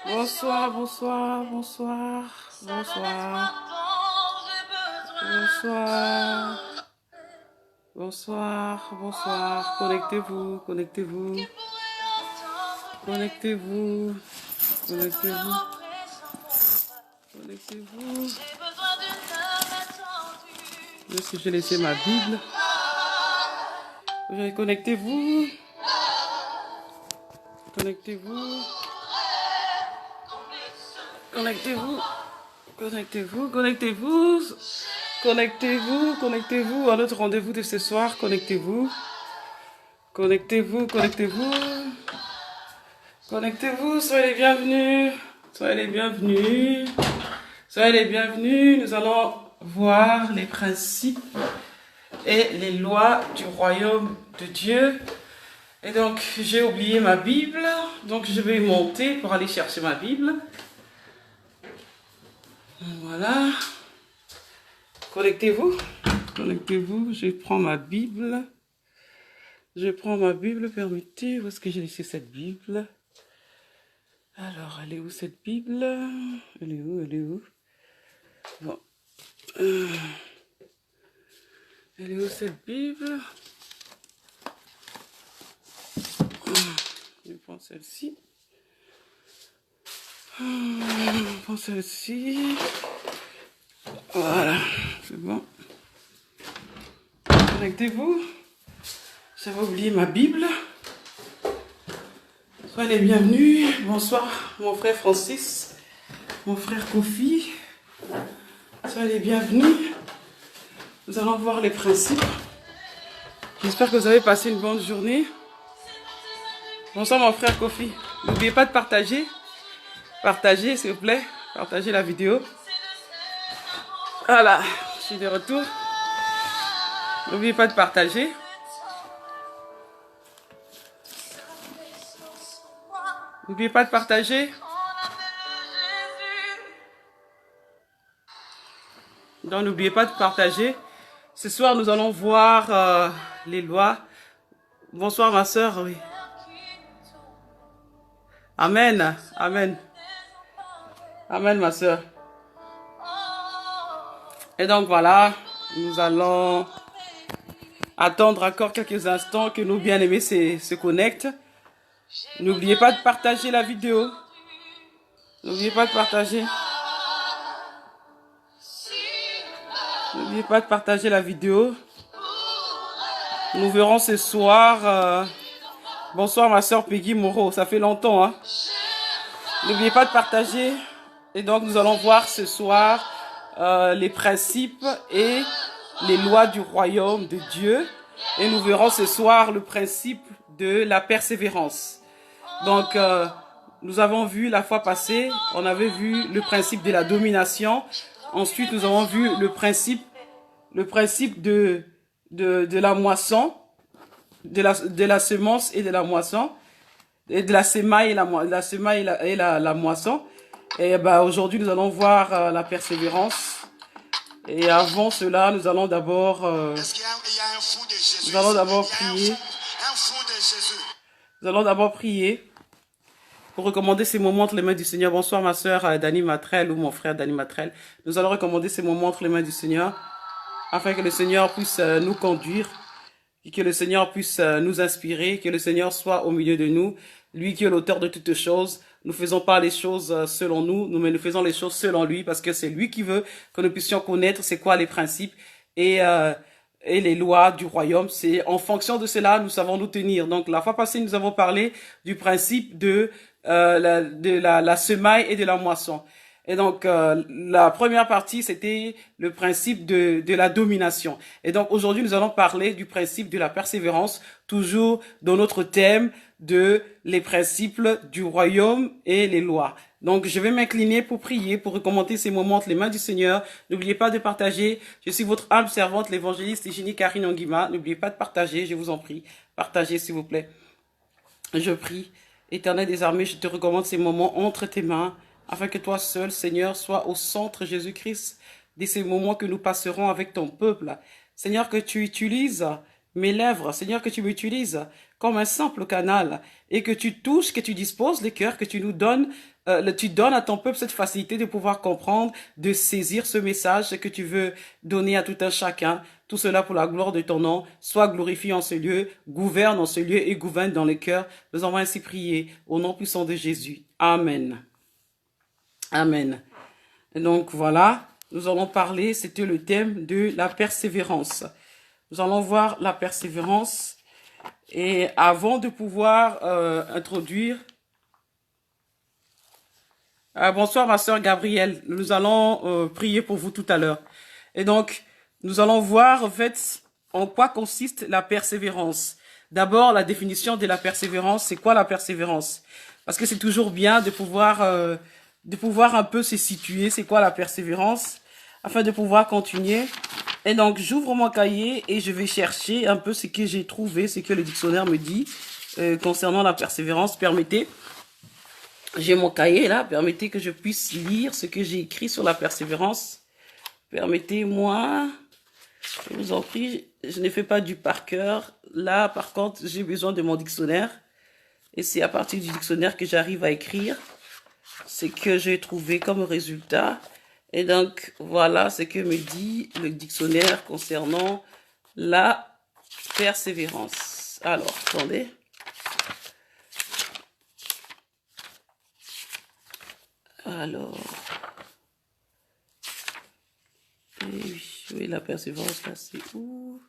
Bonsoir, bonsoir, bonsoir, bonsoir, bonsoir, bonsoir, bonsoir. Connectez-vous, connectez-vous, connectez-vous, connectez-vous, connectez-vous. Est-ce que j'ai laissé ma Bible? Connectez-vous, connectez-vous. Connectez-vous, connectez-vous, connectez-vous, connectez-vous, connectez-vous à notre rendez-vous de ce soir, connectez-vous, connectez-vous, connectez-vous, connectez-vous, soyez les bienvenus, soyez les bienvenus, soyez les bienvenus, nous allons voir les principes et les lois du royaume de Dieu. Et donc, j'ai oublié ma Bible, donc je vais monter pour aller chercher ma Bible. Voilà. Connectez-vous. Connectez-vous. Je prends ma Bible. Je prends ma Bible. Permettez. Où est-ce que j'ai laissé cette Bible? Alors, elle est où cette Bible? Elle est où? Elle est où? Bon. Elle est où cette Bible? Je prends celle-ci. Je prends celle-ci. Voilà. C'est bon. Connectez-vous. J'avais oublié ma Bible. Soyez les bienvenus. Bonsoir, mon frère Francis, mon frère Kofi. Soyez les bienvenus. Nous allons voir les principes. J'espère que vous avez passé une bonne journée. Bonsoir, mon frère Kofi. N'oubliez pas de partager. Partagez, s'il vous plaît. Partagez la vidéo. Voilà, je suis de retour. N'oubliez pas de partager. N'oubliez pas de partager. Donc, n'oubliez pas de partager. Ce soir, nous allons voir les lois. Bonsoir, ma soeur. Oui. Amen. Amen. Amen, ma soeur. Et donc, voilà. Nous allons attendre encore quelques instants que nos bien-aimés se connectent. N'oubliez pas de partager la vidéo. N'oubliez pas de partager. N'oubliez pas de partager la vidéo. Nous verrons ce soir. Bonsoir ma soeur Peggy Moreau. Ça fait longtemps. Hein? N'oubliez pas de partager. Et donc nous allons voir ce soir les principes et les lois du royaume de Dieu. Et nous verrons ce soir le principe de la persévérance. Donc, nous avons vu la fois passée, on avait vu le principe de la domination. Ensuite, nous avons vu le principe de la moisson, de la semence et de la moisson, et de la semaille et la moisson. Et ben, aujourd'hui, nous allons voir la persévérance. Et avant cela, nous allons d'abord prier. Nous allons d'abord prier pour recommander ces moments entre les mains du Seigneur. Bonsoir ma soeur Dani Matrel ou mon frère Dani Matrel. Nous allons recommander ces moments entre les mains du Seigneur afin que le Seigneur puisse nous conduire, et que le Seigneur puisse nous inspirer, que le Seigneur soit au milieu de nous. Lui qui est l'auteur de toutes choses. Nous ne faisons pas les choses selon nous, mais nous faisons les choses selon lui parce que c'est lui qui veut que nous puissions connaître c'est quoi les principes et les lois du royaume. C'est en fonction de cela nous savons nous tenir. Donc la fois passée nous avons parlé du principe de la semaille et de la moisson. Et donc la première partie c'était le principe de la domination. Et donc aujourd'hui nous allons parler du principe de la persévérance, toujours dans notre thème de les principes du royaume et les lois. Donc je vais m'incliner pour prier, pour recommander ces moments entre les mains du Seigneur. N'oubliez pas de partager. Je suis votre humble servante, l'évangéliste Eugénie Karine Onguima. N'oubliez pas de partager, je vous en prie. Partagez s'il vous plaît. Je prie. Éternel des armées, je te recommande ces moments entre tes mains, afin que toi seul, Seigneur, sois au centre, Jésus-Christ, de ces moments que nous passerons avec ton peuple. Seigneur, que tu utilises mes lèvres, Seigneur, que tu m'utilises comme un simple canal et que tu touches, que tu disposes les cœurs, que tu nous donnes, tu donnes à ton peuple cette facilité de pouvoir comprendre, de saisir ce message que tu veux donner à tout un chacun. Tout cela pour la gloire de ton nom. Sois glorifié en ce lieu, gouverne en ce lieu et gouverne dans les cœurs. Nous avons ainsi prié au nom puissant de Jésus. Amen. Amen. Et donc voilà, nous allons parler, c'était le thème de la persévérance. Nous allons voir la persévérance. Et avant de pouvoir introduire... bonsoir ma sœur Gabrielle, nous allons prier pour vous tout à l'heure. Et donc, nous allons voir en fait en quoi consiste la persévérance. D'abord, la définition de la persévérance, c'est quoi la persévérance? Parce que c'est toujours bien de pouvoir un peu se situer, c'est quoi la persévérance, afin de pouvoir continuer. Et donc, j'ouvre mon cahier et je vais chercher un peu ce que j'ai trouvé, ce que le dictionnaire me dit concernant la persévérance. Permettez, j'ai mon cahier là, permettez que je puisse lire ce que j'ai écrit sur la persévérance. Permettez-moi, je vous en prie, je ne fais pas du par cœur. Là, par contre, j'ai besoin de mon dictionnaire. Et c'est à partir du dictionnaire que j'arrive à écrire ce que j'ai trouvé comme résultat. Et donc, voilà ce que me dit le dictionnaire concernant la persévérance. Alors, attendez. Alors, oui, la persévérance, là, c'est où?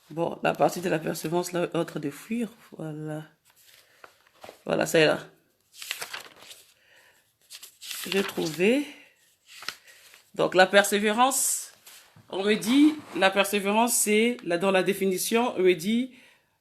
Bon, la partie de la persévérance, là, autre de fuir, voilà. Voilà, ça est là. J'ai trouvé. Donc, la persévérance, on me dit, la persévérance, c'est, dans la définition, on me dit,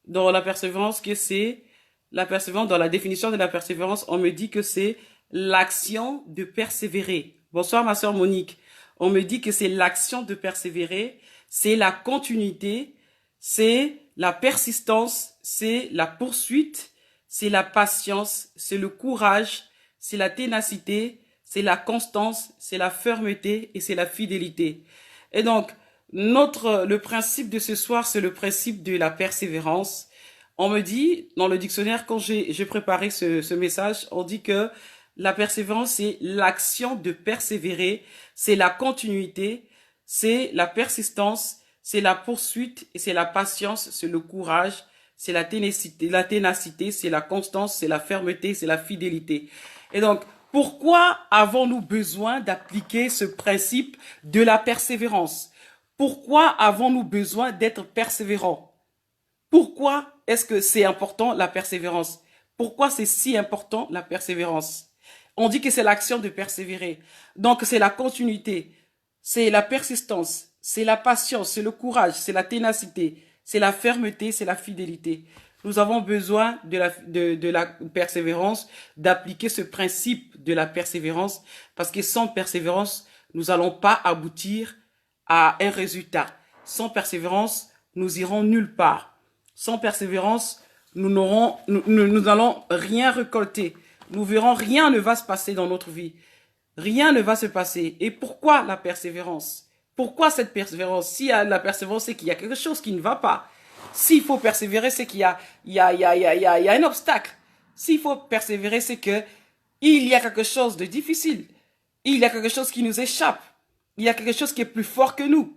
dans la persévérance, que c'est, la persévérance, dans la définition de la persévérance, on me dit que c'est l'action de persévérer. Bonsoir, ma sœur Monique. On me dit que c'est l'action de persévérer, c'est la continuité, c'est la persistance, c'est la poursuite, c'est la patience, c'est le courage, c'est la ténacité, c'est la constance, c'est la fermeté et c'est la fidélité. Et donc, le principe de ce soir, c'est le principe de la persévérance. On me dit, dans le dictionnaire, quand j'ai préparé ce message, on dit que la persévérance, c'est l'action de persévérer, c'est la continuité, c'est la persistance, c'est la poursuite et c'est la patience, c'est le courage, c'est la ténacité, c'est la constance, c'est la fermeté, c'est la fidélité. Et donc, pourquoi avons-nous besoin d'appliquer ce principe de la persévérance? Pourquoi avons-nous besoin d'être persévérants? Pourquoi est-ce que c'est important la persévérance? Pourquoi c'est si important la persévérance? On dit que c'est l'action de persévérer. Donc c'est la continuité, c'est la persistance, c'est la patience, c'est le courage, c'est la ténacité, c'est la fermeté, c'est la fidélité. Nous avons besoin de la persévérance, d'appliquer ce principe de la persévérance, parce que sans persévérance, nous n'allons pas aboutir à un résultat. Sans persévérance, nous irons nulle part. Sans persévérance, nous n'allons rien récolter. Nous verrons, rien ne va se passer dans notre vie. Rien ne va se passer. Et pourquoi la persévérance? Pourquoi cette persévérance? S'il y a la persévérance, c'est qu'il y a quelque chose qui ne va pas. S'il faut persévérer, c'est qu'il y a un obstacle. S'il faut persévérer, c'est que il y a quelque chose de difficile. Il y a quelque chose qui nous échappe. Il y a quelque chose qui est plus fort que nous.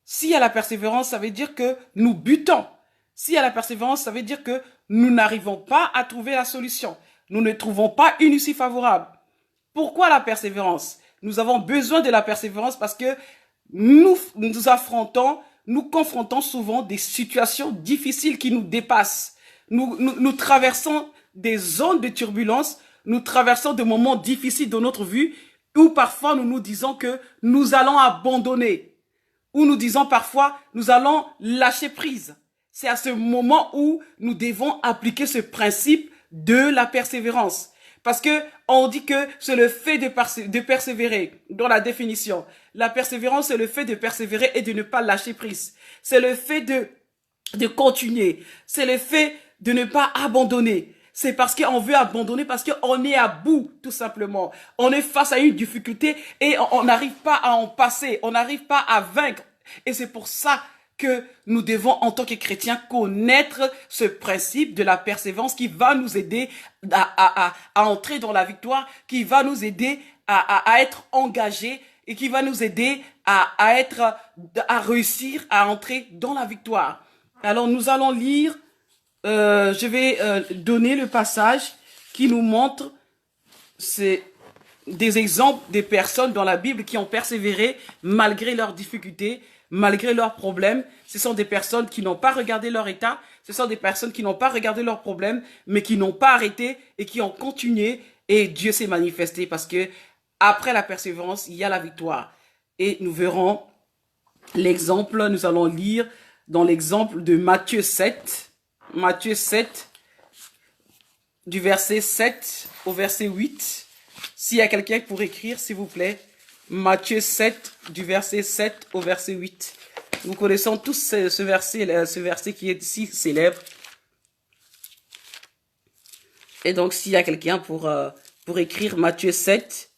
S'il y a la persévérance, ça veut dire que nous butons. S'il y a la persévérance, ça veut dire que nous n'arrivons pas à trouver la solution. Nous ne trouvons pas une issue favorable. Pourquoi la persévérance? Nous avons besoin de la persévérance parce que nous confrontons souvent des situations difficiles qui nous dépassent. Nous traversons des zones de turbulence, nous traversons des moments difficiles de notre vie où parfois nous nous disons que nous allons abandonner, où nous disons parfois nous allons lâcher prise. C'est à ce moment où nous devons appliquer ce principe de la persévérance. Parce que on dit que c'est le fait de persévérer. Dans la définition, la persévérance, c'est le fait de persévérer et de ne pas lâcher prise. C'est le fait de continuer. C'est le fait de ne pas abandonner. C'est parce qu'on veut abandonner, parce qu'on est à bout, tout simplement. On est face à une difficulté et on n'arrive pas à en passer. On n'arrive pas à vaincre. Et c'est pour ça que nous devons, en tant que chrétiens, connaître ce principe de la persévérance qui va nous aider à entrer dans la victoire, qui va nous aider à être engagés et qui va nous aider à réussir à entrer dans la victoire. Alors, nous allons lire, je vais donner le passage qui nous montre des exemples des personnes dans la Bible qui ont persévéré malgré leurs difficultés, malgré leurs problèmes. Ce sont des personnes qui n'ont pas regardé leur état, ce sont des personnes qui n'ont pas regardé leurs problèmes, mais qui n'ont pas arrêté et qui ont continué, et Dieu s'est manifesté parce que après la persévérance, il y a la victoire. Et nous verrons l'exemple, nous allons lire dans l'exemple de Matthieu 7, du verset 7 au verset 8. S'il y a quelqu'un pour écrire, s'il vous plaît, Matthieu 7, du verset 7 au verset 8. Nous connaissons tous ce verset qui est si célèbre. Et donc, s'il y a quelqu'un pour écrire Matthieu 7,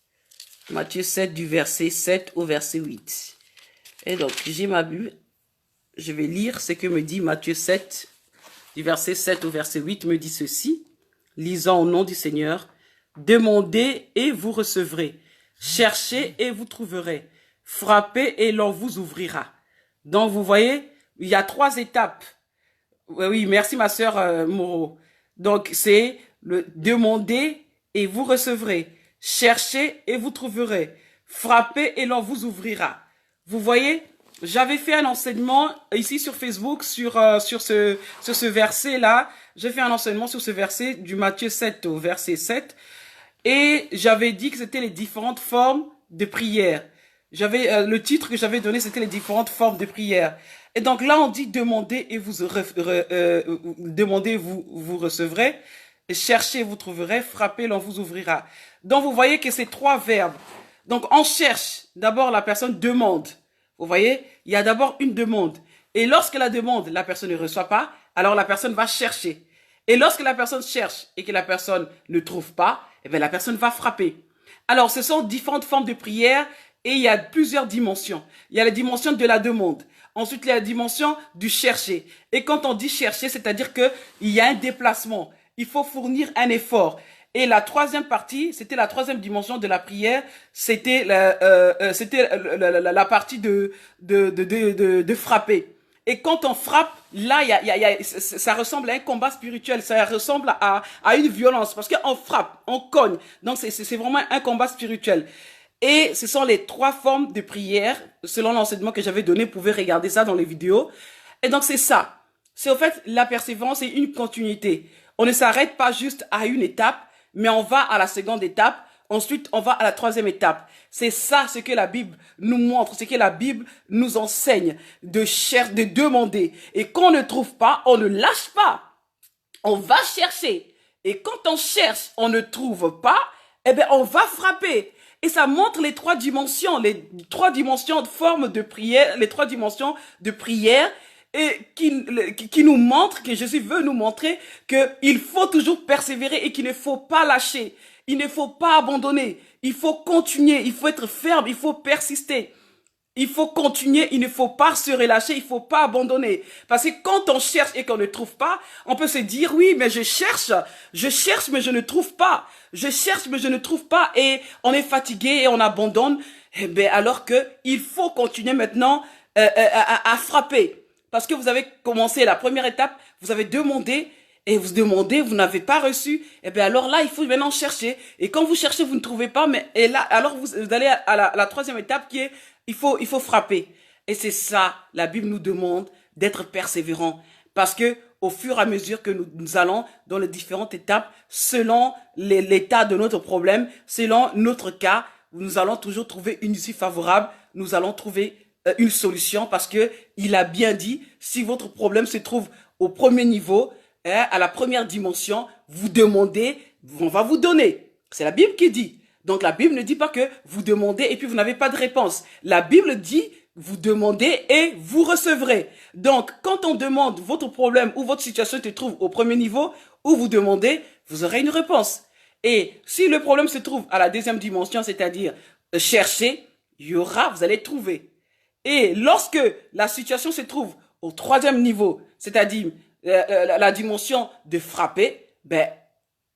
du verset 7 au verset 8. Et donc, j'ai ma Bible. Je vais lire ce que me dit Matthieu 7, du verset 7 au verset 8, me dit ceci. Lisons au nom du Seigneur. Demandez et vous recevrez. Cherchez et vous trouverez. Frappez et l'on vous ouvrira. Donc, vous voyez, il y a 3 étapes. Oui, merci ma sœur Moreau. Donc, c'est le demander et vous recevrez. Cherchez et vous trouverez. Frappez et l'on vous ouvrira. Vous voyez, j'avais fait un enseignement ici sur Facebook sur ce verset-là. J'ai fait un enseignement sur ce verset du Matthieu 7 au verset 7. Et j'avais dit que c'était les différentes formes de prière. Le titre que j'avais donné, c'était les différentes formes de prière. Et donc là, on dit demandez et vous recevrez. Cherchez, vous trouverez. Frappez, l'on vous ouvrira. Donc vous voyez que c'est 3 verbes. Donc on cherche. D'abord, la personne demande. Vous voyez, il y a d'abord une demande. Et lorsque la demande, la personne ne reçoit pas, alors la personne va chercher. Et lorsque la personne cherche et que la personne ne trouve pas, eh bien la personne va frapper. Alors, ce sont différentes formes de prière et il y a plusieurs dimensions. Il y a la dimension de la demande. Ensuite, il y a la dimension du chercher. Et quand on dit chercher, c'est-à-dire qu'il y a un déplacement. Il faut fournir un effort. Et la troisième partie, c'était la troisième dimension de la prière, c'était la partie de frapper. Et quand on frappe, là, ça ressemble à un combat spirituel, ça ressemble à une violence, parce qu'on frappe, on cogne. Donc, c'est vraiment un combat spirituel. Et ce sont les 3 formes de prière, selon l'enseignement que j'avais donné, vous pouvez regarder ça dans les vidéos. Et donc, c'est ça. C'est au fait, la persévérance, c'est une continuité. On ne s'arrête pas juste à une étape, mais on va à la seconde étape. Ensuite, on va à la 3e étape. C'est ça ce que la Bible nous montre, ce que la Bible nous enseigne, de demander. Et quand on ne trouve pas, on ne lâche pas. On va chercher. Et quand on cherche, on ne trouve pas, eh bien, on va frapper. Et ça montre les 3 dimensions, de forme de prière, les 3 dimensions de prière, et qui nous montre, que Jésus veut nous montrer qu'il faut toujours persévérer et qu'il ne faut pas lâcher. Il ne faut pas abandonner. Il faut continuer. Il faut être ferme. Il faut persister. Il faut continuer. Il ne faut pas se relâcher. Il ne faut pas abandonner. Parce que quand on cherche et qu'on ne trouve pas, on peut se dire, oui, mais je cherche, mais je ne trouve pas. Je cherche, mais je ne trouve pas. Et on est fatigué et on abandonne. Eh bien, alors que il faut continuer maintenant à frapper. Parce que vous avez commencé la première étape, vous avez demandé, et vous demandez, vous n'avez pas reçu, et bien alors là, il faut maintenant chercher. Et quand vous cherchez, vous ne trouvez pas, et là, alors vous allez à la 3e étape qui est, il faut frapper. Et c'est ça, la Bible nous demande d'être persévérant. Parce que au fur et à mesure que nous allons dans les différentes étapes, selon l'état de notre problème, selon notre cas, nous allons toujours trouver une issue favorable, nous allons trouver une solution, parce que il a bien dit, si votre problème se trouve au premier niveau, à la première dimension, vous demandez, on va vous donner. C'est la Bible qui dit. Donc la Bible ne dit pas que vous demandez et puis vous n'avez pas de réponse. La Bible dit, vous demandez et vous recevrez. Donc quand on demande votre problème ou votre situation se trouve au premier niveau, ou vous demandez, vous aurez une réponse. Et si le problème se trouve à la 2e dimension, c'est-à-dire chercher, il y aura, vous allez trouver. Et lorsque la situation se trouve au troisième niveau, c'est-à-dire la dimension de frapper, ben,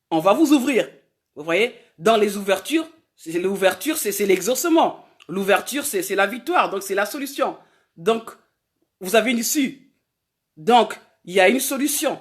on va vous ouvrir. Vous voyez, dans les ouvertures, l'ouverture, c'est l'exaucement. L'ouverture, c'est la victoire, donc c'est la solution. Donc, vous avez une issue. Donc, il y a une solution.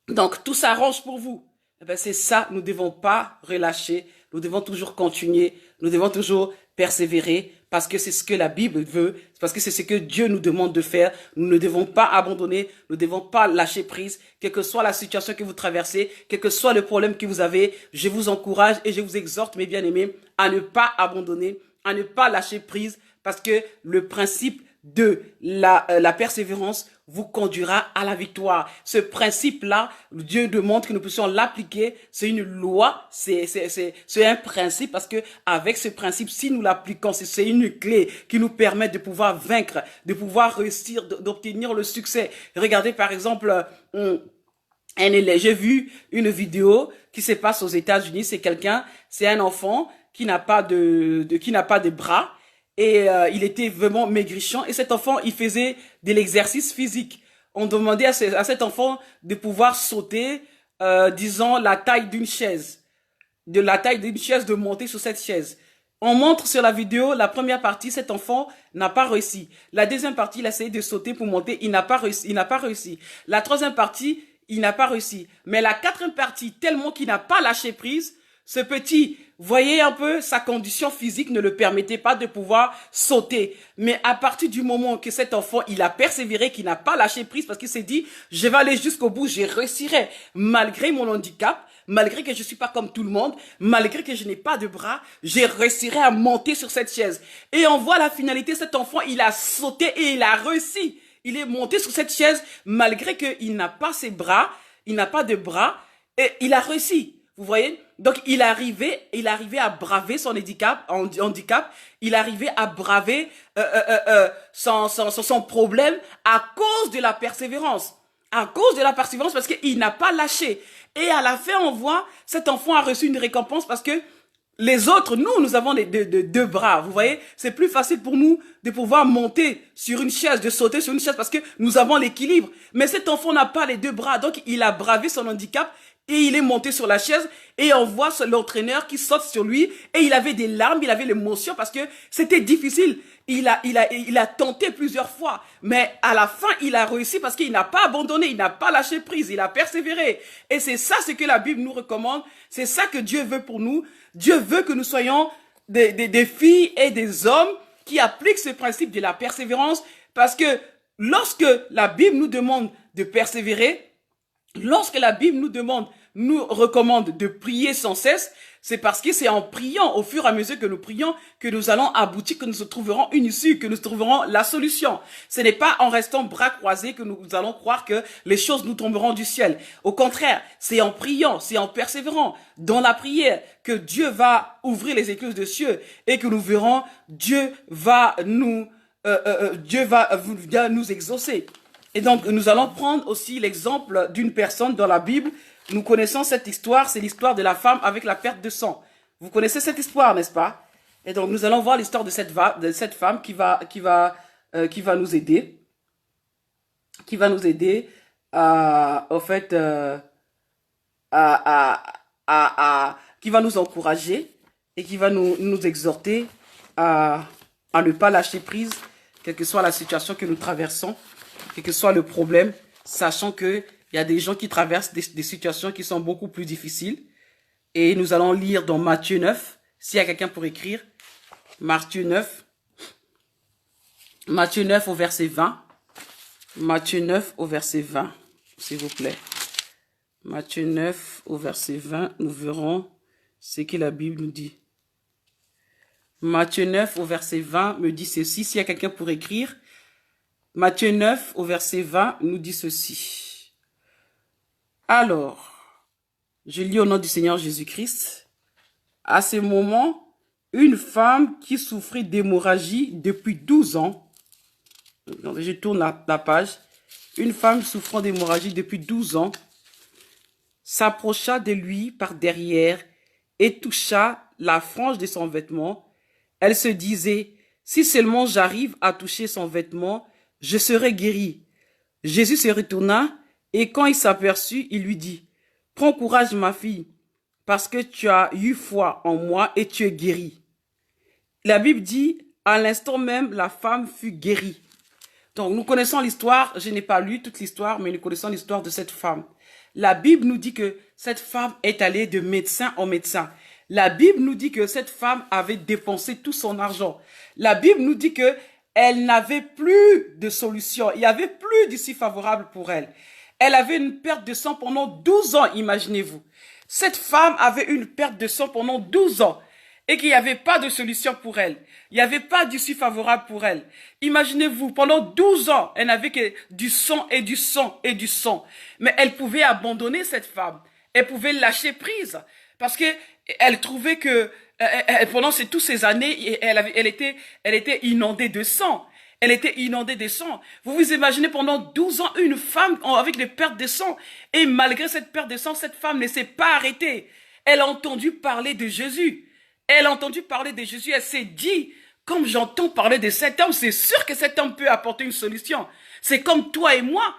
Donc, tout s'arrange pour vous. Eh ben, c'est ça, nous ne devons pas relâcher, nous devons toujours continuer, nous devons toujours persévérer, parce que c'est ce que la Bible veut, parce que c'est ce que Dieu nous demande de faire. Nous ne devons pas abandonner, nous ne devons pas lâcher prise, quelle que soit la situation que vous traversez, quel que soit le problème que vous avez. Je vous encourage et je vous exhorte, mes bien-aimés, à ne pas abandonner, à ne pas lâcher prise, parce que le principe de la persévérance vous conduira à la victoire. Ce principe-là, Dieu demande que nous puissions l'appliquer. C'est une loi, c'est un principe, parce que avec ce principe, si nous l'appliquons, c'est une clé qui nous permet de pouvoir vaincre, de pouvoir réussir, d'obtenir le succès. Regardez par exemple, j'ai vu une vidéo qui se passe aux États-Unis. C'est un enfant qui n'a pas de bras. Et il était vraiment maigrichon. Et cet enfant, il faisait de l'exercice physique. On demandait à cet enfant de pouvoir sauter, disons, la taille d'une chaise. De la taille d'une chaise, de monter sur cette chaise. On montre sur la vidéo, la première partie, cet enfant n'a pas réussi. La deuxième partie, il a essayé de sauter pour monter, il n'a pas réussi. La troisième partie, il n'a pas réussi. Mais la quatrième partie, tellement qu'il n'a pas lâché prise, ce petit, voyez un peu, sa condition physique ne le permettait pas de pouvoir sauter. Mais à partir du moment que cet enfant, il a persévéré, qu'il n'a pas lâché prise, parce qu'il s'est dit, je vais aller jusqu'au bout, je réussirai. Malgré mon handicap, malgré que je suis pas comme tout le monde, malgré que je n'ai pas de bras, je réussirai à monter sur cette chaise. Et on voit la finalité, cet enfant, il a sauté et il a réussi. Il est monté sur cette chaise, malgré qu'il n'a pas ses bras, il n'a pas de bras, et il a réussi. Vous voyez? Donc, il arrivait à braver son handicap, il arrivait à braver son problème à cause de la persévérance. À cause de la persévérance, parce qu'il n'a pas lâché. Et à la fin, on voit, cet enfant a reçu une récompense parce que les autres, nous avons deux bras, vous voyez. C'est plus facile pour nous de pouvoir monter sur une chaise, de sauter sur une chaise parce que nous avons l'équilibre. Mais cet enfant n'a pas les deux bras, donc il a bravé son handicap et il est monté sur la chaise et on voit l'entraîneur qui saute sur lui et il avait des larmes, il avait l'émotion parce que c'était difficile. Il a tenté plusieurs fois, mais à la fin, il a réussi parce qu'il n'a pas abandonné, il n'a pas lâché prise, il a persévéré. Et c'est ça ce que la Bible nous recommande, c'est ça que Dieu veut pour nous. Dieu veut que nous soyons des filles et des hommes qui appliquent ce principe de la persévérance parce que lorsque la Bible nous demande de persévérer, lorsque la Bible nous recommande de prier sans cesse, c'est parce que c'est en priant, au fur et à mesure que nous prions, que nous allons aboutir, que nous trouverons une issue, que nous trouverons la solution. Ce n'est pas en restant bras croisés que nous allons croire que les choses nous tomberont du ciel. Au contraire, c'est en priant, c'est en persévérant dans la prière que Dieu va ouvrir les écluses des cieux et que nous verrons Dieu va nous exaucer. Et donc, nous allons prendre aussi l'exemple d'une personne dans la Bible. Nous connaissons cette histoire, c'est l'histoire de la femme avec la perte de sang. Vous connaissez cette histoire, n'est-ce pas? Et donc, nous allons voir l'histoire de cette femme qui va nous aider. Qui va nous aider qui va nous encourager et qui va nous exhorter à ne pas lâcher prise, quelle que soit la situation que nous traversons, quel que soit le problème, sachant qu'il y a des gens qui traversent des situations qui sont beaucoup plus difficiles. Et nous allons lire dans Matthieu 9, s'il y a quelqu'un pour écrire, Matthieu 9 au verset 20. Matthieu 9 au verset 20, s'il vous plaît. Matthieu 9 au verset 20, nous verrons ce que la Bible nous dit. Matthieu 9 au verset 20 me dit ceci, s'il y a quelqu'un pour écrire. Matthieu 9 au verset 20 nous dit ceci. Alors, je lis au nom du Seigneur Jésus-Christ. À ce moment, une femme qui souffrait d'hémorragie depuis 12 ans, je tourne la page, une femme souffrant d'hémorragie depuis 12 ans, s'approcha de lui par derrière et toucha la frange de son vêtement. Elle se disait, si seulement j'arrive à toucher son vêtement, je serai guérie. Jésus se retourna et quand il s'aperçut, il lui dit, « Prends courage, ma fille, parce que tu as eu foi en moi et tu es guérie. » La Bible dit, à l'instant même, la femme fut guérie. Donc, nous connaissons l'histoire, je n'ai pas lu toute l'histoire, mais nous connaissons l'histoire de cette femme. La Bible nous dit que cette femme est allée de médecin en médecin. La Bible nous dit que cette femme avait dépensé tout son argent. La Bible nous dit que elle n'avait plus de solution. Il n'y avait plus d'issue favorable pour elle. Elle avait une perte de sang pendant 12 ans, imaginez-vous. Cette femme avait une perte de sang pendant 12 ans et qu'il n'y avait pas de solution pour elle. Il n'y avait pas d'issue favorable pour elle. Imaginez-vous, pendant 12 ans, elle n'avait que du sang et du sang et du sang. Mais elle pouvait abandonner cette femme. Elle pouvait lâcher prise parce que elle trouvait que pendant toutes ces années, elle était inondée de sang. Elle était inondée de sang. Vous vous imaginez pendant 12 ans une femme avec des pertes de sang. Et malgré cette perte de sang, cette femme ne s'est pas arrêtée. Elle a entendu parler de Jésus. Elle a entendu parler de Jésus. Elle s'est dit, comme j'entends parler de cet homme, c'est sûr que cet homme peut apporter une solution. C'est comme toi et moi.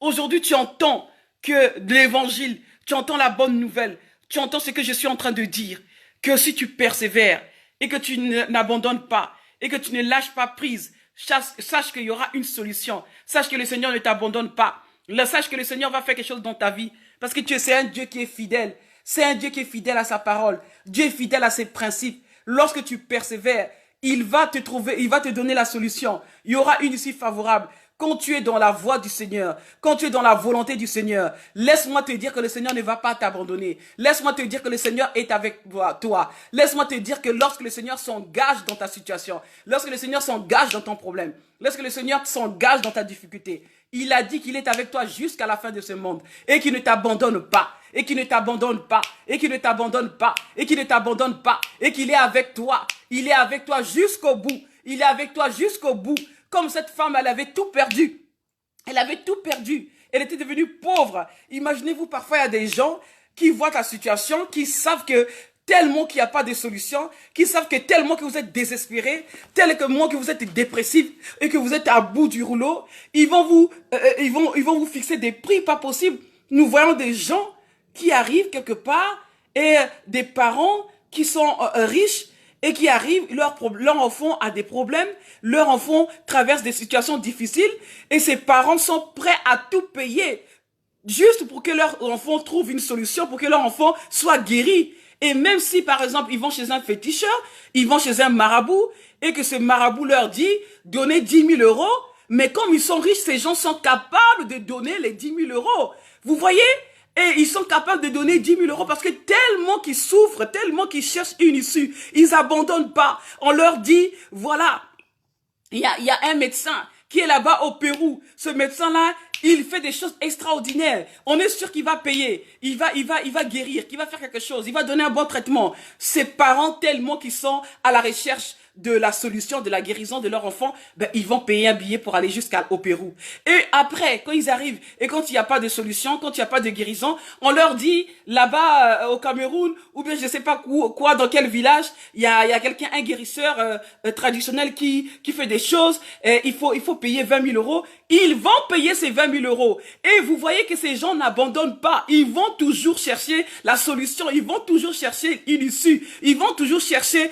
Aujourd'hui, tu entends que l'évangile, tu entends la bonne nouvelle, tu entends ce que je suis en train de dire, que si tu persévères et que tu n'abandonnes pas et que tu ne lâches pas prise, sache qu'il y aura une solution. Sache que le Seigneur ne t'abandonne pas. Sache que le Seigneur va faire quelque chose dans ta vie. Parce que c'est un Dieu qui est fidèle. C'est un Dieu qui est fidèle à sa parole. Dieu est fidèle à ses principes. Lorsque tu persévères, il va te trouver, il va te donner la solution. Il y aura une issue favorable. Quand tu es dans la voie du Seigneur, quand tu es dans la volonté du Seigneur, laisse-moi te dire que le Seigneur ne va pas t'abandonner. Laisse-moi te dire que le Seigneur est avec toi. Laisse-moi te dire que lorsque le Seigneur s'engage dans ta situation, lorsque le Seigneur s'engage dans ton problème, lorsque le Seigneur s'engage dans ta difficulté, il a dit qu'il est avec toi jusqu'à la fin de ce monde et qu'il ne t'abandonne pas. Et qu'il ne t'abandonne pas, et qu'il ne t'abandonne pas, et qu'il ne t'abandonne pas, et qu'il est avec toi. Il est avec toi jusqu'au bout. Il est avec toi jusqu'au bout. Comme cette femme, elle avait tout perdu. Elle avait tout perdu. Elle était devenue pauvre. Imaginez-vous, parfois, il y a des gens qui voient ta situation, qui savent que tellement qu'il n'y a pas de solution, qui savent que tellement que vous êtes désespéré, tellement que vous êtes dépressif et que vous êtes à bout du rouleau, ils vont vous fixer des prix pas possibles. Nous voyons des gens qui arrivent quelque part et des parents qui sont riches et qui arrivent, leur enfant a des problèmes, leur enfant traverse des situations difficiles et ces parents sont prêts à tout payer juste pour que leur enfant trouve une solution, pour que leur enfant soit guéri. Et même si, par exemple, ils vont chez un féticheur, ils vont chez un marabout et que ce marabout leur dit donnez 10 000 euros, mais comme ils sont riches, ces gens sont capables de donner les 10 000 euros. Vous voyez? Et ils sont capables de donner 10 000 euros parce que tellement qu'ils souffrent, tellement qu'ils cherchent une issue, ils abandonnent pas. On leur dit, voilà, il y a un médecin qui est là-bas au Pérou. Ce médecin-là, il fait des choses extraordinaires. On est sûr qu'il va payer. Il va guérir, qu'il va faire quelque chose. Il va donner un bon traitement. Ces parents, tellement qu'ils sont à la recherche de la solution, de la guérison de leur enfant, ben, ils vont payer un billet pour aller jusqu'au Pérou. Et après, quand ils arrivent, et quand il n'y a pas de solution, quand il n'y a pas de guérison, on leur dit, là-bas, au Cameroun, ou bien je sais pas quoi, dans quel village, il y a quelqu'un, un guérisseur traditionnel qui fait des choses, et il faut payer 20 000 euros. Ils vont payer ces 20 000 euros. Et vous voyez que ces gens n'abandonnent pas. Ils vont toujours chercher la solution. Ils vont toujours chercher une issue. Ils vont toujours chercher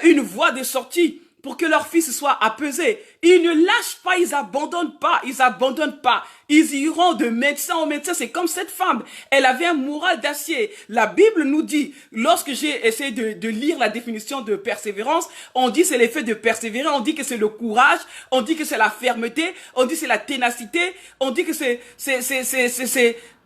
une voie de sortie pour que leur fils soit apaisé. Ils ne lâchent pas, ils abandonnent pas, ils abandonnent pas. Ils iront de médecin en médecin. C'est comme cette femme. Elle avait un moral d'acier. La Bible nous dit, lorsque j'ai essayé de lire la définition de persévérance, on dit c'est l'effet de persévérer, on dit que c'est le courage, on dit que c'est la fermeté, on dit que c'est la ténacité, on dit que c'est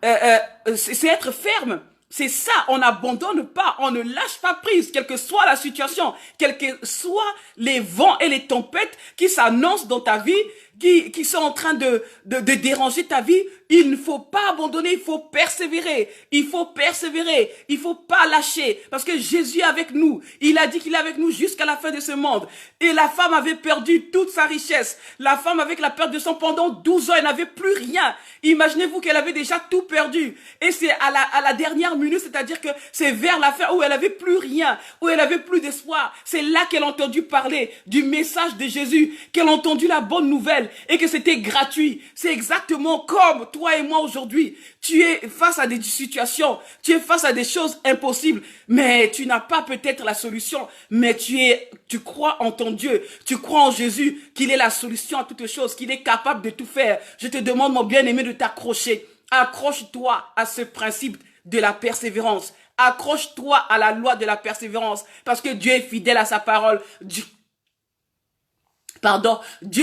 être ferme. C'est ça, on n'abandonne pas, on ne lâche pas prise, quelle que soit la situation, quels que soient les vents et les tempêtes qui s'annoncent dans ta vie, qui sont en train de déranger ta vie. Il ne faut pas abandonner, il faut persévérer, il faut persévérer, il faut pas lâcher, parce que Jésus est avec nous. Il a dit qu'il est avec nous jusqu'à la fin de ce monde. Et la femme avait perdu toute sa richesse. La femme avec la perte de sang pendant 12 ans, elle n'avait plus rien. Imaginez-vous qu'elle avait déjà tout perdu. Et c'est à la dernière minute, c'est-à-dire que c'est vers la fin où elle avait plus rien, où elle avait plus d'espoir. C'est là qu'elle a entendu parler du message de Jésus, qu'elle a entendu la bonne nouvelle. appel et que c'était gratuit. C'est exactement comme toi et moi aujourd'hui. Tu es face à des situations, tu es face à des choses impossibles, mais tu n'as pas peut-être la solution, mais tu crois en ton Dieu, tu crois en Jésus, qu'il est la solution à toutes choses, qu'il est capable de tout faire. Je te demande, mon bien-aimé, de t'accrocher. Accroche-toi à ce principe de la persévérance. Accroche-toi à la loi de la persévérance, parce que Dieu est fidèle à sa parole. Dieu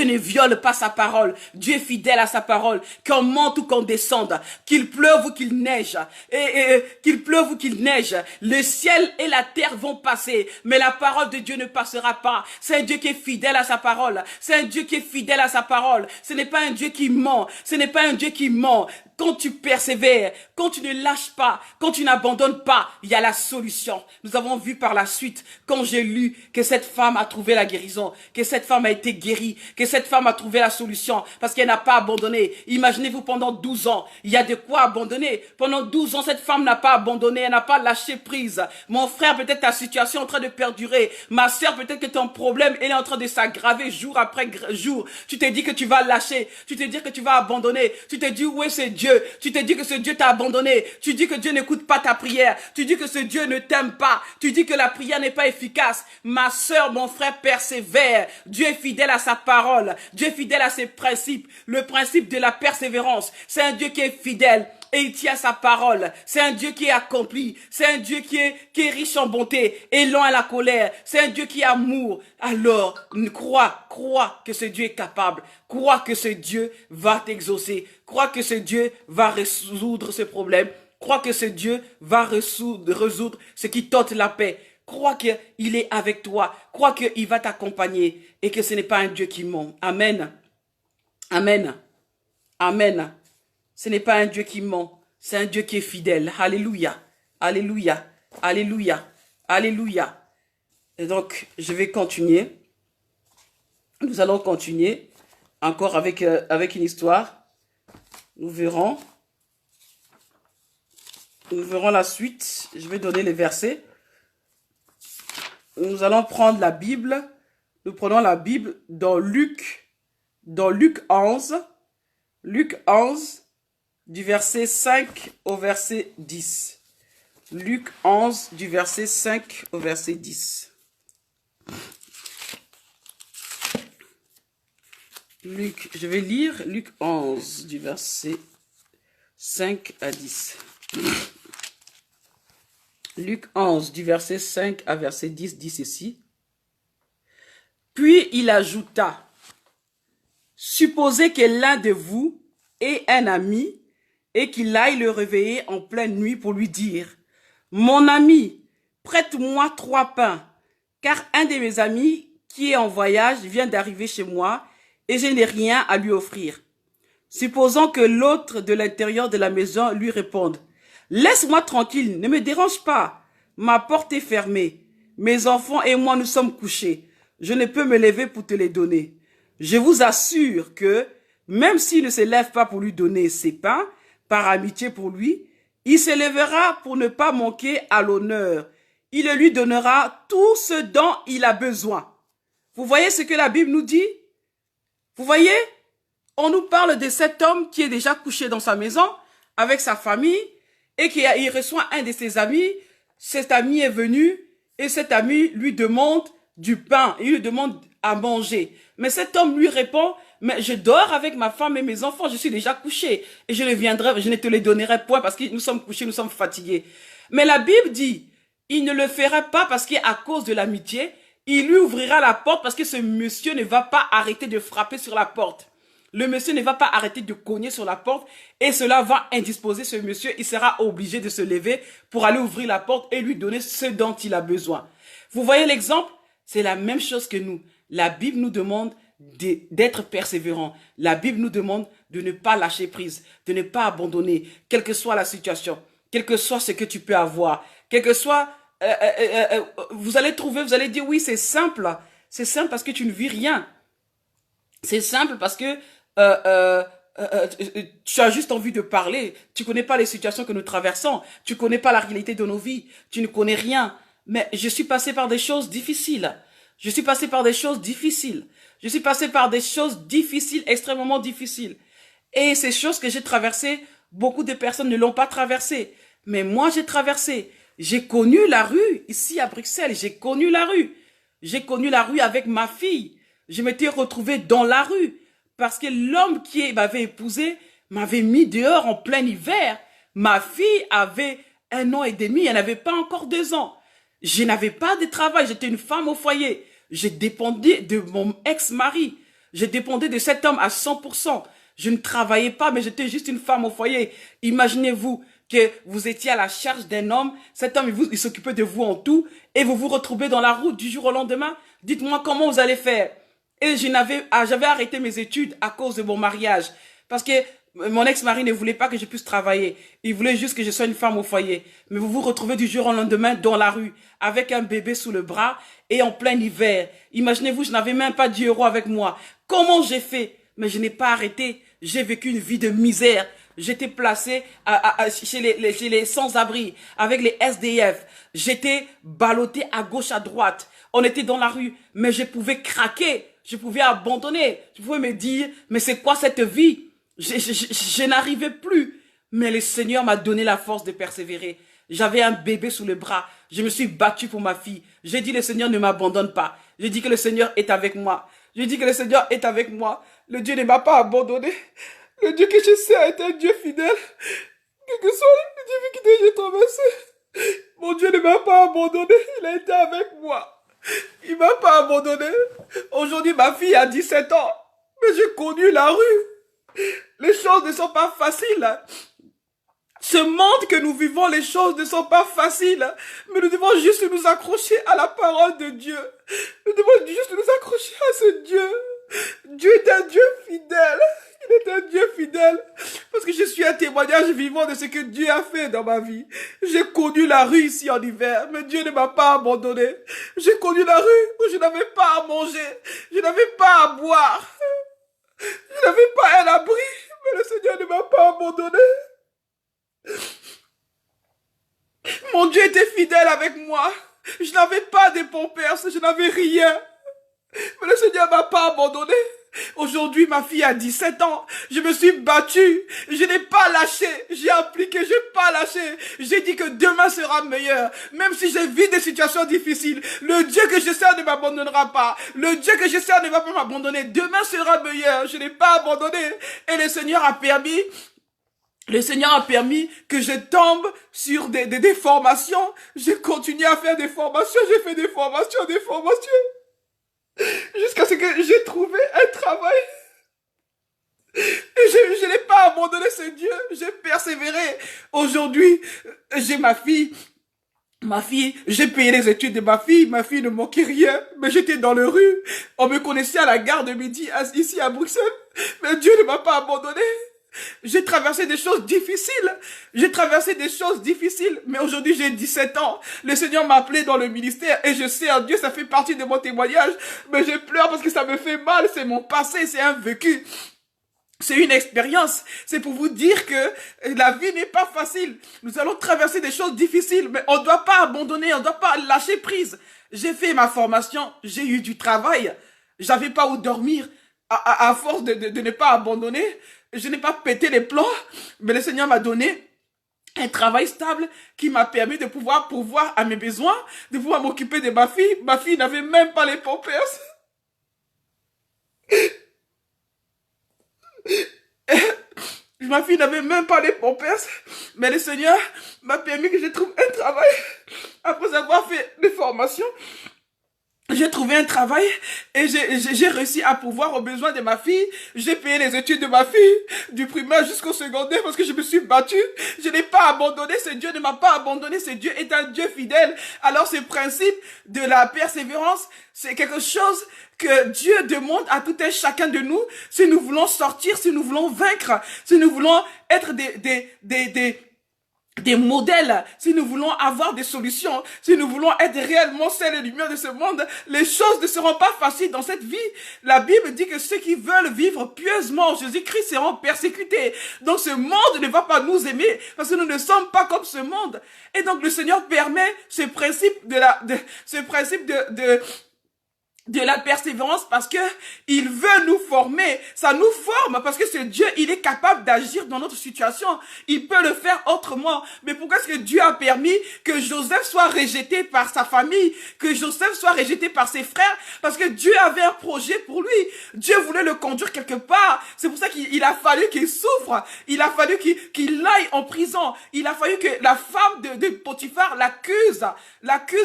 ne viole pas sa parole. Dieu est fidèle à sa parole. Qu'on monte ou qu'on descende, qu'il pleuve ou qu'il neige, qu'il pleuve ou qu'il neige, le ciel et la terre vont passer, mais la parole de Dieu ne passera pas. C'est un Dieu qui est fidèle à sa parole. C'est un Dieu qui est fidèle à sa parole. Ce n'est pas un Dieu qui ment. Ce n'est pas un Dieu qui ment. Quand tu persévères, quand tu ne lâches pas, quand tu n'abandonnes pas, il y a la solution. Nous avons vu par la suite, quand j'ai lu que cette femme a trouvé la guérison, que cette femme a été guérie, que cette femme a trouvé la solution, parce qu'elle n'a pas abandonné. Imaginez-vous, pendant 12 ans, il y a de quoi abandonner. Pendant 12 ans, cette femme n'a pas abandonné, elle n'a pas lâché prise. Mon frère, peut-être ta situation est en train de perdurer. Ma soeur, peut-être que ton problème, elle est en train de s'aggraver jour après jour. Tu te dis que tu vas lâcher, tu te dis que tu vas abandonner, tu te dis où est ce Dieu? Tu te dis que ce Dieu t'a abandonné. Tu dis que Dieu n'écoute pas ta prière. Tu dis que ce Dieu ne t'aime pas. Tu dis que la prière n'est pas efficace. Ma sœur, mon frère, persévère. Dieu est fidèle à sa parole. Dieu est fidèle à ses principes. Le principe de la persévérance. C'est un Dieu qui est fidèle. Et il tient sa parole. C'est un Dieu qui est accompli. C'est un Dieu qui est riche en bonté et lent à la colère. C'est un Dieu qui est amour. Alors, crois que ce Dieu est capable. Crois que ce Dieu va t'exaucer. Crois que ce Dieu va résoudre ce problème. Crois que ce Dieu va résoudre ce qui t'ôte la paix. Crois qu'il est avec toi. Crois qu'il va t'accompagner et que ce n'est pas un Dieu qui ment. Amen. Amen. Amen. Ce n'est pas un Dieu qui ment, c'est un Dieu qui est fidèle. Alléluia, alléluia, alléluia, alléluia. Et donc, je vais continuer. Nous allons continuer encore avec une histoire. Nous verrons la suite. Je vais donner les versets. Nous allons prendre la Bible. Nous prenons la Bible dans Luc 11. Luc 11. Du verset 5 au verset 10. Luc 11, du verset 5 au verset 10. Je vais lire Luc 11, du verset 5 à 10. Luc 11, du verset 5 à verset 10, dit ceci. Puis il ajouta, supposez que l'un de vous ait un ami et qu'il aille le réveiller en pleine nuit pour lui dire, « Mon ami, prête-moi 3 pains, car un de mes amis qui est en voyage vient d'arriver chez moi et je n'ai rien à lui offrir. » Supposons que l'autre de l'intérieur de la maison lui réponde, « Laisse-moi tranquille, ne me dérange pas, ma porte est fermée, mes enfants et moi nous sommes couchés, je ne peux me lever pour te les donner. » Je vous assure que, même s'il ne se lève pas pour lui donner ses pains, par amitié pour lui, il se lèvera pour ne pas manquer à l'honneur. Il lui donnera tout ce dont il a besoin. Vous voyez ce que la Bible nous dit? Vous voyez? On nous parle de cet homme qui est déjà couché dans sa maison, avec sa famille, et il reçoit un de ses amis. Cet ami est venu, et cet ami lui demande du pain, il lui demande à manger. Mais cet homme lui répond, mais je dors avec ma femme et mes enfants, je suis déjà couché. Et je ne te les donnerai point parce que nous sommes couchés, nous sommes fatigués. Mais la Bible dit, il ne le ferait pas parce qu'à cause de l'amitié, il lui ouvrira la porte parce que ce monsieur ne va pas arrêter de frapper sur la porte. Le monsieur ne va pas arrêter de cogner sur la porte et cela va indisposer ce monsieur. Il sera obligé de se lever pour aller ouvrir la porte et lui donner ce dont il a besoin. Vous voyez l'exemple? C'est la même chose que nous. La Bible nous demande d'être persévérant. La Bible nous demande de ne pas lâcher prise, de ne pas abandonner, quelle que soit la situation, quel que soit ce que tu peux avoir, quel que soit... vous allez dire oui, c'est simple parce que tu ne vis rien. C'est simple parce que tu as juste envie de parler. Tu connais pas les situations que nous traversons. Tu connais pas la réalité de nos vies. Tu ne connais rien. Mais je suis passé par des choses difficiles. Je suis passé par des choses difficiles. Je suis passé par des choses difficiles, extrêmement difficiles. Et ces choses que j'ai traversées, beaucoup de personnes ne l'ont pas traversées. Mais moi, j'ai traversé. J'ai connu la rue ici à Bruxelles. J'ai connu la rue. J'ai connu la rue avec ma fille. Je m'étais retrouvée dans la rue parce que l'homme qui m'avait épousé m'avait mis dehors en plein hiver. Ma fille avait 1 an et demi, elle n'avait pas encore 2 ans. Je n'avais pas de travail, j'étais une femme au foyer. Je dépendais de mon ex-mari. Je dépendais de cet homme à 100%. Je ne travaillais pas, mais j'étais juste une femme au foyer. Imaginez-vous que vous étiez à la charge d'un homme, cet homme, il s'occupait de vous en tout, et vous vous retrouvez dans la route du jour au lendemain. Dites-moi comment vous allez faire. Et j'avais arrêté mes études à cause de mon mariage. Parce que mon ex-mari ne voulait pas que je puisse travailler. Il voulait juste que je sois une femme au foyer. Mais vous vous retrouvez du jour au lendemain dans la rue, avec un bébé sous le bras et en plein hiver. Imaginez-vous, je n'avais même pas 10 euros avec moi. Comment j'ai fait? Mais je n'ai pas arrêté. J'ai vécu une vie de misère. J'étais placé chez les sans-abri, avec les SDF. J'étais ballotté à gauche, à droite. On était dans la rue, mais je pouvais craquer. Je pouvais abandonner. Je pouvais me dire, mais c'est quoi cette vie? Je n'arrivais plus. Mais le Seigneur m'a donné la force de persévérer. J'avais un bébé sous le bras. Je me suis battu pour ma fille. J'ai dit, le Seigneur ne m'abandonne pas. J'ai dit que le Seigneur est avec moi. J'ai dit que le Seigneur est avec moi. Le Dieu ne m'a pas abandonné. Le Dieu que je sais est un Dieu fidèle. Quel que soit le Dieu que j'ai traversé. Mon Dieu ne m'a pas abandonné. Il a été avec moi. Il ne m'a pas abandonné. Aujourd'hui, ma fille a 17 ans. Mais j'ai connu la rue. Les choses ne sont pas faciles. Ce monde que nous vivons, les choses ne sont pas faciles. Mais nous devons juste nous accrocher à la parole de Dieu. Nous devons juste nous accrocher à ce Dieu. Dieu est un Dieu fidèle. Il est un Dieu fidèle. Parce que je suis un témoignage vivant de ce que Dieu a fait dans ma vie. J'ai connu la rue ici en hiver, mais Dieu ne m'a pas abandonné. J'ai connu la rue où je n'avais pas à manger. Je n'avais pas à boire. Je n'avais pas un abri, mais le Seigneur ne m'a pas abandonné. Mon Dieu était fidèle avec moi. Je n'avais pas de pampers, je n'avais rien. Mais le Seigneur ne m'a pas abandonné. Aujourd'hui, ma fille a 17 ans. Je me suis battu. Je n'ai pas lâché. J'ai appliqué, je n'ai pas lâché. J'ai dit que demain sera meilleur. Même si je vis des situations difficiles, le Dieu que je sers ne m'abandonnera pas. Le Dieu que je sers ne va pas m'abandonner. Demain sera meilleur. Je n'ai pas abandonné. Et le Seigneur a permis que je tombe sur des formations. J'ai continué à faire des formations. J'ai fait des formations. Jusqu'à ce que j'ai trouvé un travail. Et je n'ai pas abandonné ce Dieu. J'ai persévéré. Aujourd'hui, j'ai ma fille. J'ai payé les études de ma fille. Ma fille ne manquait rien. Mais j'étais dans le rue. On me connaissait à la gare de midi, ici à Bruxelles. Mais Dieu ne m'a pas abandonné. J'ai traversé des choses difficiles. Mais aujourd'hui, j'ai 17 ans. Le Seigneur m'a appelé dans le ministère et je sais en Dieu, ça fait partie de mon témoignage. Mais je pleure parce que ça me fait mal. C'est mon passé, c'est un vécu. C'est une expérience. C'est pour vous dire que la vie n'est pas facile. Nous allons traverser des choses difficiles, mais on ne doit pas abandonner, on ne doit pas lâcher prise. J'ai fait ma formation, j'ai eu du travail. J'avais pas où dormir. À force de ne pas abandonner, je n'ai pas pété les plombs, mais le Seigneur m'a donné un travail stable qui m'a permis de pouvoir pourvoir à mes besoins, de pouvoir m'occuper de ma fille. Ma fille n'avait même pas les pampers. Ma fille n'avait même pas les pampers, mais le Seigneur m'a permis que je trouve un travail. Après avoir fait des formations, j'ai trouvé un travail et j'ai réussi à pourvoir aux besoins de ma fille. J'ai payé les études de ma fille, du primaire jusqu'au secondaire parce que je me suis battu. Je n'ai pas abandonné, ce Dieu ne m'a pas abandonné, ce Dieu est un Dieu fidèle. Alors ce principe de la persévérance, c'est quelque chose que Dieu demande à tout un chacun de nous si nous voulons sortir, si nous voulons vaincre, si nous voulons être des modèles, si nous voulons avoir des solutions, si nous voulons être réellement celles et lumières de ce monde, les choses ne seront pas faciles dans cette vie. La Bible dit que ceux qui veulent vivre pieusement en Jésus-Christ seront persécutés. Donc ce monde ne va pas nous aimer parce que nous ne sommes pas comme ce monde. Et donc le Seigneur permet ce principe de la persévérance parce que il veut nous former. Ça nous forme parce que ce Dieu, il est capable d'agir dans notre situation. Il peut le faire autrement. Mais pourquoi est-ce que Dieu a permis que Joseph soit rejeté par sa famille, que Joseph soit rejeté par ses frères? Parce que Dieu avait un projet pour lui. Dieu voulait le conduire quelque part. C'est pour ça qu'il a fallu qu'il souffre. Il a fallu qu'il aille en prison. Il a fallu que la femme de Potiphar l'accuse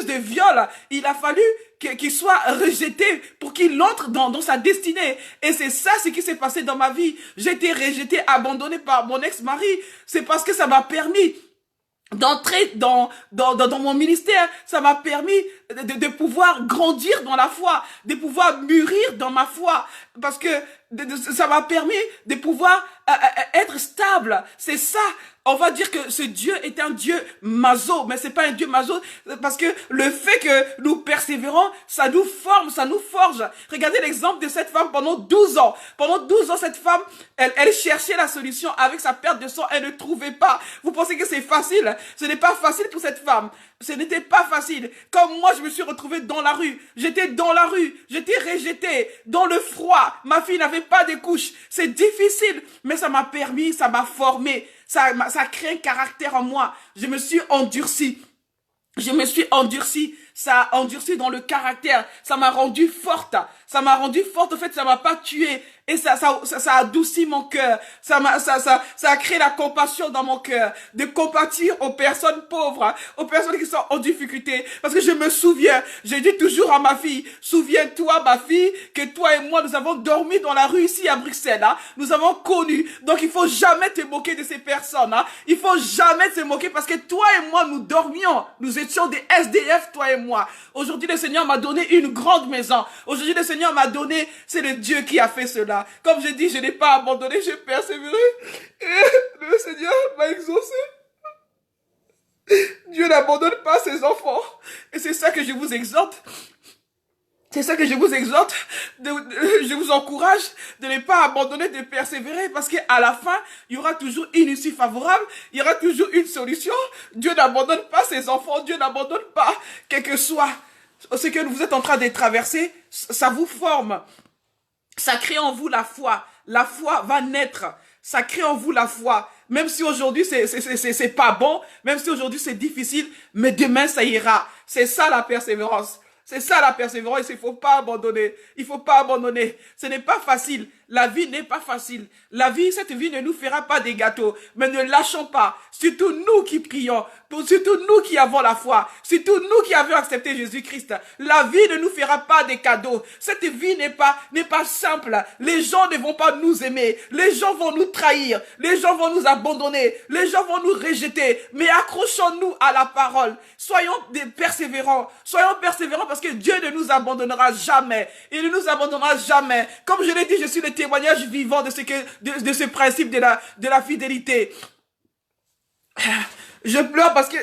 de viol. Il a fallu qu'il soit rejeté pour qu'il entre dans sa destinée. Et c'est ça ce qui s'est passé dans ma vie. J'ai été rejeté, abandonné par mon ex-mari. C'est parce que ça m'a permis d'entrer dans mon ministère. Ça m'a permis de pouvoir grandir dans la foi, de pouvoir mûrir dans ma foi. Parce que ça m'a permis de pouvoir être stable. C'est ça. On va dire que ce Dieu est un Dieu maso, mais c'est pas un Dieu maso parce que le fait que nous persévérons, ça nous forme, ça nous forge. Regardez l'exemple de cette femme pendant 12 ans. Pendant 12 ans, cette femme, elle cherchait la solution avec sa perte de sang, elle ne trouvait pas. Vous pensez que c'est facile? Ce n'est pas facile pour cette femme. Ce n'était pas facile. Comme moi, je me suis retrouvée dans la rue. J'étais dans la rue. J'étais rejetée. Dans le froid. Ma fille n'avait pas de couche. C'est difficile. Mais ça m'a permis, ça m'a formé. Ça a créé un caractère en moi. Je me suis endurcie. Je me suis endurcie. Ça a endurci dans le caractère. Ça m'a rendu forte. Ça m'a rendu forte. En fait, ça m'a pas tué. Et ça a adouci mon cœur. Ça a créé la compassion dans mon cœur. De compatir aux personnes pauvres, aux personnes qui sont en difficulté. Parce que je me souviens, je dis toujours à ma fille, souviens-toi, ma fille, que toi et moi, nous avons dormi dans la rue ici à Bruxelles. Hein. Nous avons connu. Donc, il faut jamais te moquer de ces personnes. Hein. Il faut jamais te moquer parce que toi et moi, nous dormions. Nous étions des SDF, toi et moi. Aujourd'hui, le Seigneur m'a donné une grande maison. Aujourd'hui, le Seigneur m'a donné, c'est le Dieu qui a fait cela. Comme je dis, je n'ai pas abandonné, j'ai persévéré. Et le Seigneur m'a exaucé. Dieu n'abandonne pas ses enfants. Et c'est ça que je vous exhorte. C'est ça que je vous exhorte. Je vous encourage de ne pas abandonner, de persévérer. Parce qu'à la fin, il y aura toujours une issue favorable. Il y aura toujours une solution. Dieu n'abandonne pas ses enfants. Dieu n'abandonne pas. Quel que soit ce que vous êtes en train de traverser, ça vous forme. Ça crée en vous la foi. La foi va naître. Ça crée en vous la foi. Même si aujourd'hui c'est pas bon, même si aujourd'hui c'est difficile, mais demain ça ira. C'est ça la persévérance. C'est ça la persévérance. Il ne faut pas abandonner. Il ne faut pas abandonner. Ce n'est pas facile. La vie n'est pas facile. La vie, cette vie ne nous fera pas des gâteaux. Mais ne lâchons pas. Surtout nous qui prions. Surtout nous qui avons la foi. Surtout nous qui avons accepté Jésus-Christ. La vie ne nous fera pas des cadeaux. Cette vie n'est pas simple. Les gens ne vont pas nous aimer. Les gens vont nous trahir. Les gens vont nous abandonner. Les gens vont nous rejeter. Mais accrochons-nous à la parole. Soyons des persévérants. Soyons persévérants parce que Dieu ne nous abandonnera jamais. Il ne nous abandonnera jamais. Comme je l'ai dit, je suis le témoignage vivant de ce principe de la fidélité. Je pleure parce que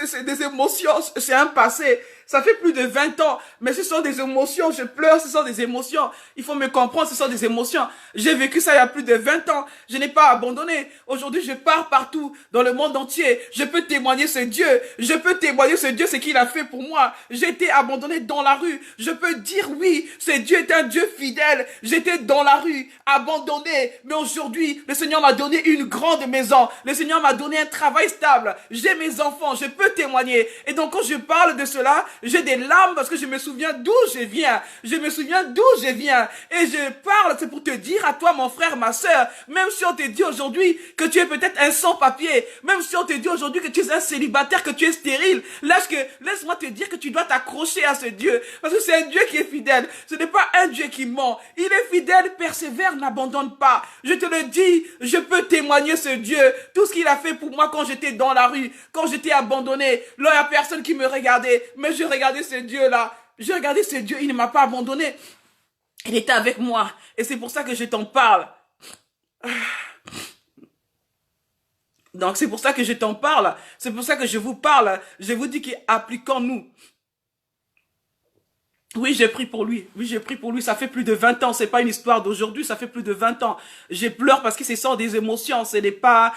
c'est des émotions, c'est un passé. Ça fait plus de 20 ans, mais ce sont des émotions. Je pleure, ce sont des émotions. Il faut me comprendre, ce sont des émotions. J'ai vécu ça il y a plus de 20 ans. Je n'ai pas abandonné. Aujourd'hui, je pars partout dans le monde entier. Je peux témoigner ce Dieu. Je peux témoigner ce Dieu, ce qu'il a fait pour moi. J'ai été abandonné dans la rue. Je peux dire oui, ce Dieu est un Dieu fidèle. J'étais dans la rue, abandonné. Mais aujourd'hui, le Seigneur m'a donné une grande maison. Le Seigneur m'a donné un travail stable. J'ai mes enfants, je peux témoigner. Et donc, quand je parle de cela, j'ai des larmes parce que je me souviens d'où je viens. Je me souviens d'où je viens. Et je parle, c'est pour te dire à toi, mon frère, ma sœur, même si on te dit aujourd'hui que tu es peut-être un sans-papier, même si on te dit aujourd'hui que tu es un célibataire, que tu es stérile, laisse-moi te dire que tu dois t'accrocher à ce Dieu. Parce que c'est un Dieu qui est fidèle. Ce n'est pas un Dieu qui ment. Il est fidèle, persévère, n'abandonne pas. Je te le dis, je peux témoigner ce Dieu. Tout ce qu'il a fait pour moi quand j'étais dans la rue, quand j'étais abandonné, là, il n'y a personne qui me regardait. Mais je regardais ce Dieu-là. Je regardais ce Dieu, il ne m'a pas abandonné. Il était avec moi. Et c'est pour ça que je t'en parle. Donc, c'est pour ça que je t'en parle. C'est pour ça que je vous parle. Je vous dis qu'appliquons-nous. Oui, j'ai pris pour lui. Oui, j'ai pris pour lui. Ça fait plus de 20 ans. C'est pas une histoire d'aujourd'hui. Ça fait plus de 20 ans. Je pleure parce que ce sont des émotions. Ce n'est pas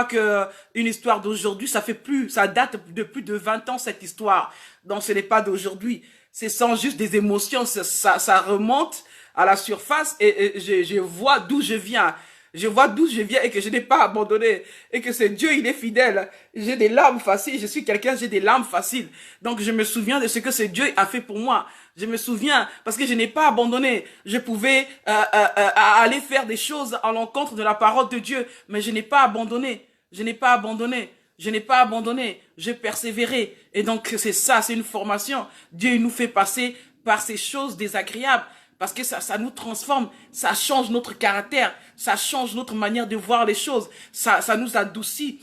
que une histoire d'aujourd'hui. Ça date de plus de 20 ans, cette histoire. Donc, ce n'est pas d'aujourd'hui. C'est sans juste des émotions, ça remonte à la surface et je vois d'où je viens. Je vois d'où je viens et que je n'ai pas abandonné. Et que c'est Dieu, il est fidèle. J'ai des larmes faciles. Je suis quelqu'un, j'ai des larmes faciles. Donc je me souviens de ce que ce Dieu a fait pour moi. Je me souviens parce que je n'ai pas abandonné. Je pouvais aller faire des choses à l'encontre de la parole de Dieu. Mais je n'ai pas abandonné. Je n'ai pas abandonné. Je n'ai pas abandonné. Je persévérais. Et donc c'est ça, c'est une formation. Dieu il nous fait passer par ces choses désagréables. Parce que ça nous transforme, ça change notre caractère, ça change notre manière de voir les choses, ça nous adoucit.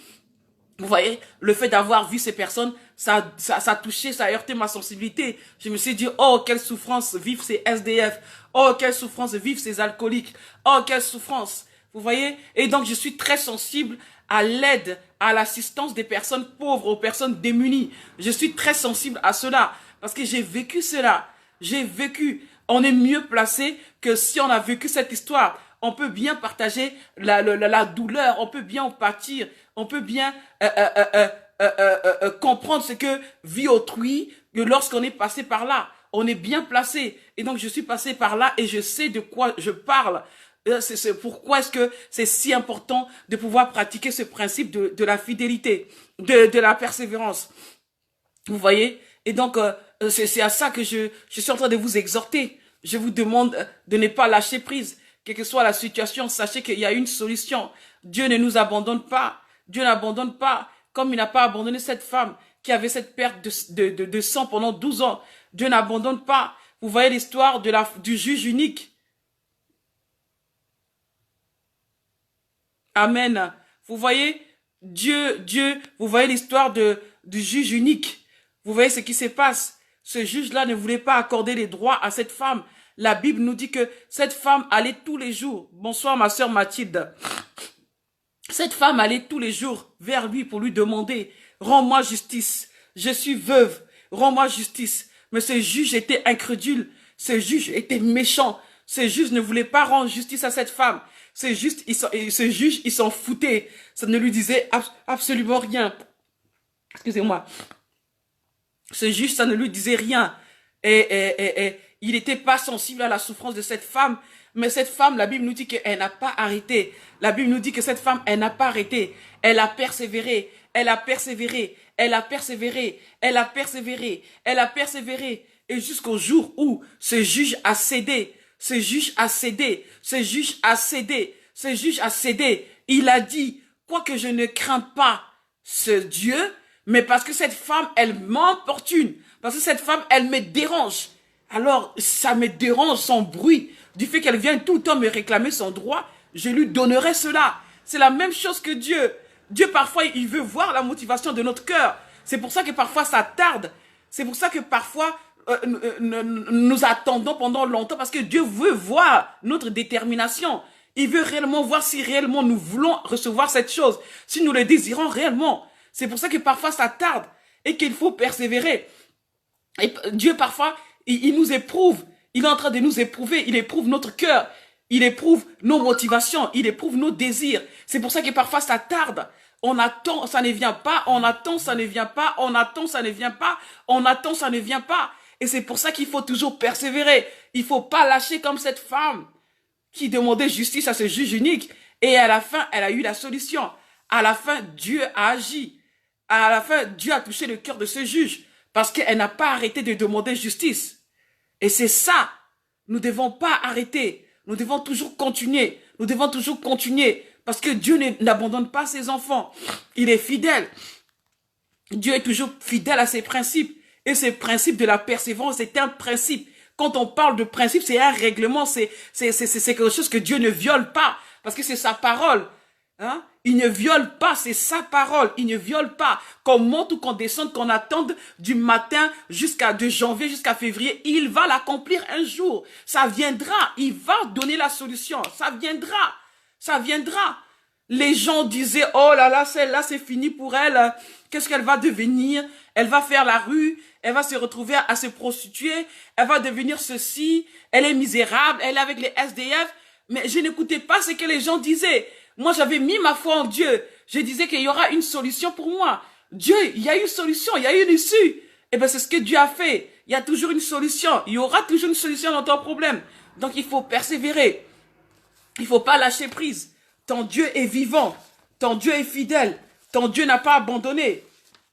Vous voyez, le fait d'avoir vu ces personnes, ça a touché, ça a heurté ma sensibilité. Je me suis dit, oh, quelle souffrance vivent ces SDF, oh, quelle souffrance vivent ces alcooliques, oh, quelle souffrance. Vous voyez? Et donc, je suis très sensible à l'aide, à l'assistance des personnes pauvres, aux personnes démunies. Je suis très sensible à cela, parce que j'ai vécu cela. J'ai vécu. On est mieux placé que si on a vécu cette histoire. On peut bien partager la douleur, on peut bien en pâtir, on peut bien comprendre ce que vit autrui que lorsqu'on est passé par là. On est bien placé. Et donc, je suis passé par là et je sais de quoi je parle. C'est pourquoi est-ce que c'est si important de pouvoir pratiquer ce principe de la fidélité, de la persévérance. Vous voyez? Et donc, c'est à ça que je suis en train de vous exhorter. Je vous demande de ne pas lâcher prise. Quelle que soit la situation, sachez qu'il y a une solution. Dieu ne nous abandonne pas. Dieu n'abandonne pas. Comme il n'a pas abandonné cette femme qui avait cette perte de sang pendant 12 ans. Dieu n'abandonne pas. Vous voyez l'histoire du juge unique. Amen. Vous voyez, Dieu, vous voyez l'histoire du juge unique. Vous voyez ce qui se passe. Ce juge-là ne voulait pas accorder les droits à cette femme. La Bible nous dit que cette femme allait tous les jours. Bonsoir ma sœur Mathilde. Cette femme allait tous les jours vers lui pour lui demander, rends-moi justice. Je suis veuve, rends-moi justice. Mais ce juge était incrédule. Ce juge était méchant. Ce juge ne voulait pas rendre justice à cette femme. Ce juge, il s'en foutait. Ça ne lui disait absolument rien. Excusez-moi. Ce juge, ça ne lui disait rien. Et il n'était pas sensible à la souffrance de cette femme. Mais cette femme, la Bible nous dit qu'elle n'a pas arrêté. La Bible nous dit que cette femme, elle n'a pas arrêté. Elle a persévéré. Elle a persévéré. Elle a persévéré. Elle a persévéré. Elle a persévéré. Et jusqu'au jour où ce juge a cédé. Ce juge a cédé. Ce juge a cédé. Ce juge a cédé. Il a dit, quoique je ne crains pas ce Dieu, mais parce que cette femme, elle m'importune. Parce que cette femme, elle me dérange. Alors, ça me dérange son bruit. Du fait qu'elle vient tout le temps me réclamer son droit, je lui donnerai cela. C'est la même chose que Dieu. Dieu, parfois, il veut voir la motivation de notre cœur. C'est pour ça que parfois, ça tarde. C'est pour ça que parfois, nous attendons pendant longtemps. Parce que Dieu veut voir notre détermination. Il veut réellement voir si réellement nous voulons recevoir cette chose. Si nous le désirons réellement. C'est pour ça que parfois, ça tarde. Et qu'il faut persévérer. Et Dieu, parfois, il nous éprouve. Il est en train de nous éprouver. Il éprouve notre cœur. Il éprouve nos motivations. Il éprouve nos désirs. C'est pour ça que parfois ça tarde. On attend, ça ne vient pas. On attend, ça ne vient pas. On attend, ça ne vient pas. On attend, ça ne vient pas. Et c'est pour ça qu'il faut toujours persévérer. Il ne faut pas lâcher comme cette femme qui demandait justice à ce juge unique. Et à la fin, elle a eu la solution. À la fin, Dieu a agi. À la fin, Dieu a touché le cœur de ce juge. Parce qu'elle n'a pas arrêté de demander justice. Et c'est ça, nous ne devons pas arrêter. Nous devons toujours continuer. Nous devons toujours continuer. Parce que Dieu n'abandonne pas ses enfants. Il est fidèle. Dieu est toujours fidèle à ses principes. Et ces principes de la persévérance, c'est un principe. Quand on parle de principe, c'est un règlement. C'est quelque chose que Dieu ne viole pas. Parce que c'est sa parole. Hein? Il ne viole pas, c'est sa parole. Il ne viole pas. Qu'on monte ou qu'on descende, qu'on attende du matin de janvier jusqu'à février, il va l'accomplir un jour. Ça viendra. Il va donner la solution. Ça viendra. Ça viendra. Les gens disaient, oh là là, celle-là, c'est fini pour elle. Qu'est-ce qu'elle va devenir? Elle va faire la rue. Elle va se retrouver à se prostituer. Elle va devenir ceci. Elle est misérable. Elle est avec les SDF. Mais je n'écoutais pas ce que les gens disaient. Moi, j'avais mis ma foi en Dieu. Je disais qu'il y aura une solution pour moi. Dieu, il y a une solution, il y a une issue. Eh bien, c'est ce que Dieu a fait. Il y a toujours une solution. Il y aura toujours une solution dans ton problème. Donc, il faut persévérer. Il ne faut pas lâcher prise. Ton Dieu est vivant. Ton Dieu est fidèle. Ton Dieu n'a pas abandonné.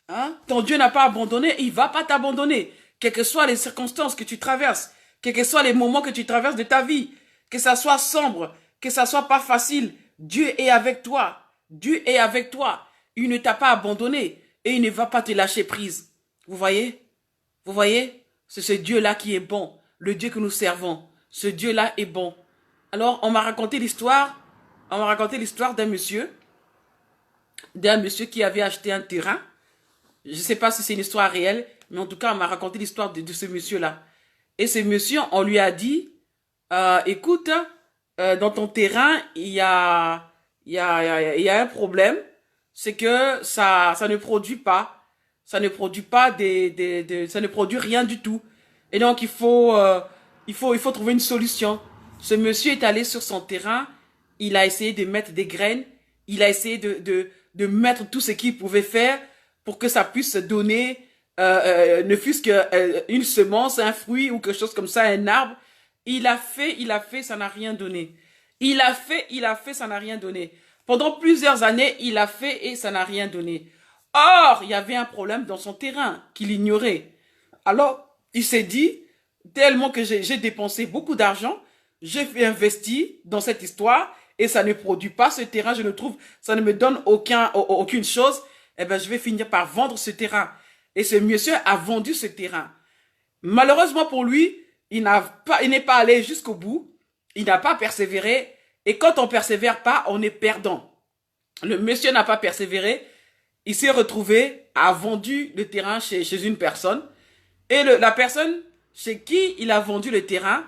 Hein? Ton Dieu n'a pas abandonné. Il ne va pas t'abandonner. Quelles que soient les circonstances que tu traverses. Quels que soient les moments que tu traverses de ta vie. Que ça soit sombre. Que ça soit pas facile. Dieu est avec toi. Dieu est avec toi. Il ne t'a pas abandonné. Et il ne va pas te lâcher prise. Vous voyez? Vous voyez? C'est ce Dieu-là qui est bon. Le Dieu que nous servons. Ce Dieu-là est bon. Alors, on m'a raconté l'histoire d'un monsieur qui avait acheté un terrain. Je ne sais pas si c'est une histoire réelle, mais en tout cas, on m'a raconté l'histoire de ce monsieur-là. Et ce monsieur, on lui a dit, écoute, dans ton terrain, il y a un problème, c'est que ça ne produit pas. Ça ne produit pas ça ne produit rien du tout. Et donc, il faut trouver une solution. Ce monsieur est allé sur son terrain, il a essayé de mettre des graines, il a essayé de mettre tout ce qu'il pouvait faire pour que ça puisse donner, ne fût-ce qu'une semence, un fruit ou quelque chose comme ça, un arbre. Il a fait, ça n'a rien donné. Il a fait, ça n'a rien donné. Pendant plusieurs années, il a fait et ça n'a rien donné. Or, il y avait un problème dans son terrain qu'il ignorait. Alors, il s'est dit, tellement que j'ai dépensé beaucoup d'argent, j'ai investi dans cette histoire et ça ne produit pas ce terrain, je ne trouve, ça ne me donne aucune chose, eh ben, je vais finir par vendre ce terrain. Et ce monsieur a vendu ce terrain. Malheureusement pour lui, il n'est pas allé jusqu'au bout, il n'a pas persévéré, et quand on persévère pas, on est perdant. Le monsieur n'a pas persévéré, il s'est retrouvé à vendu le terrain chez une personne, et la personne chez qui il a vendu le terrain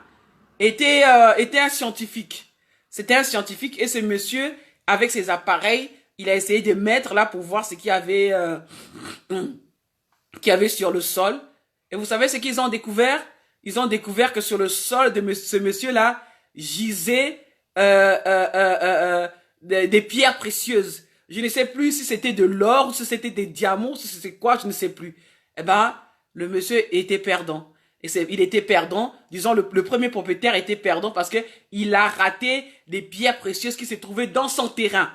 était un scientifique. C'était un scientifique et ce monsieur, avec ses appareils, il a essayé de mettre là pour voir ce qu'il y avait sur le sol. Et vous savez ce qu'ils ont découvert? Ils ont découvert que sur le sol de ce monsieur-là gisaient des pierres précieuses. Je ne sais plus si c'était de l'or, si c'était des diamants, si c'était quoi, je ne sais plus. Eh ben, le monsieur était perdant. Il était perdant, disons le premier propriétaire était perdant parce que il a raté des pierres précieuses qui se trouvaient dans son terrain.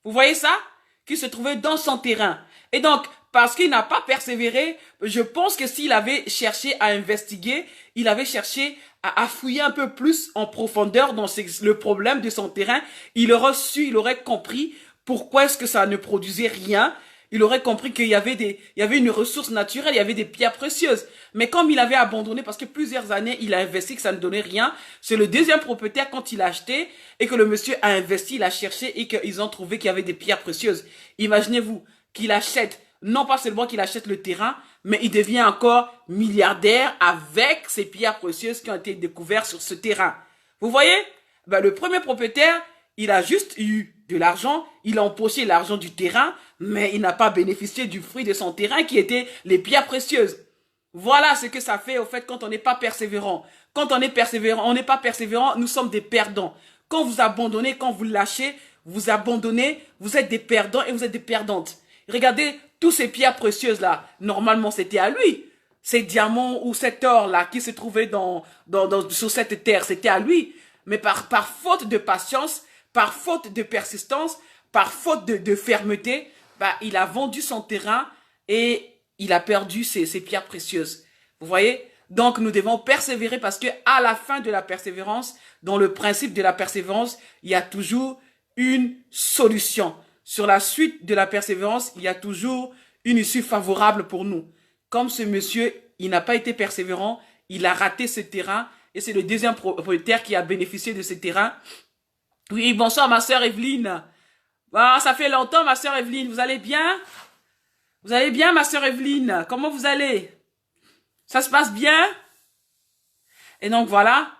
Vous voyez ça? Qui se trouvaient dans son terrain. Et donc, parce qu'il n'a pas persévéré, je pense que s'il avait cherché à investiguer, il avait cherché à fouiller un peu plus en profondeur dans le problème de son terrain, il aurait compris pourquoi est-ce que ça ne produisait rien. Il aurait compris qu'il y avait une ressource naturelle, il y avait des pierres précieuses. Mais comme il avait abandonné, parce que plusieurs années, il a investi, que ça ne donnait rien, c'est le deuxième propriétaire, quand il a acheté, et que le monsieur a investi, il a cherché, et qu'ils ont trouvé qu'il y avait des pierres précieuses. Imaginez-vous qu'il achète, non pas seulement qu'il achète le terrain, mais il devient encore milliardaire avec ces pierres précieuses qui ont été découvertes sur ce terrain. Vous voyez? Ben, le premier propriétaire, il a juste eu de l'argent, il a empoché l'argent du terrain, mais il n'a pas bénéficié du fruit de son terrain qui étaient les pierres précieuses. Voilà ce que ça fait au fait quand on n'est pas persévérant. Quand on est persévérant, on n'est pas persévérant, nous sommes des perdants. Quand vous abandonnez, quand vous lâchez, vous abandonnez, vous êtes des perdants et vous êtes des perdantes. Regardez tous ces pierres précieuses là, normalement c'était à lui. Ces diamants ou cet or là qui se trouvait sur cette terre, c'était à lui. Mais par faute de patience, par faute de persistance, par faute de fermeté, bah, il a vendu son terrain et il a perdu ses pierres précieuses. Vous voyez? Donc, nous devons persévérer parce que à la fin de la persévérance, dans le principe de la persévérance, il y a toujours une solution. Sur la suite de la persévérance, il y a toujours une issue favorable pour nous. Comme ce monsieur, il n'a pas été persévérant, il a raté ce terrain et c'est le deuxième propriétaire qui a bénéficié de ce terrain. Oui, bonsoir ma sœur Evelyne. Ah, ça fait longtemps ma sœur Evelyne, vous allez bien? Vous allez bien ma sœur Evelyne? Comment vous allez? Ça se passe bien? Et donc voilà,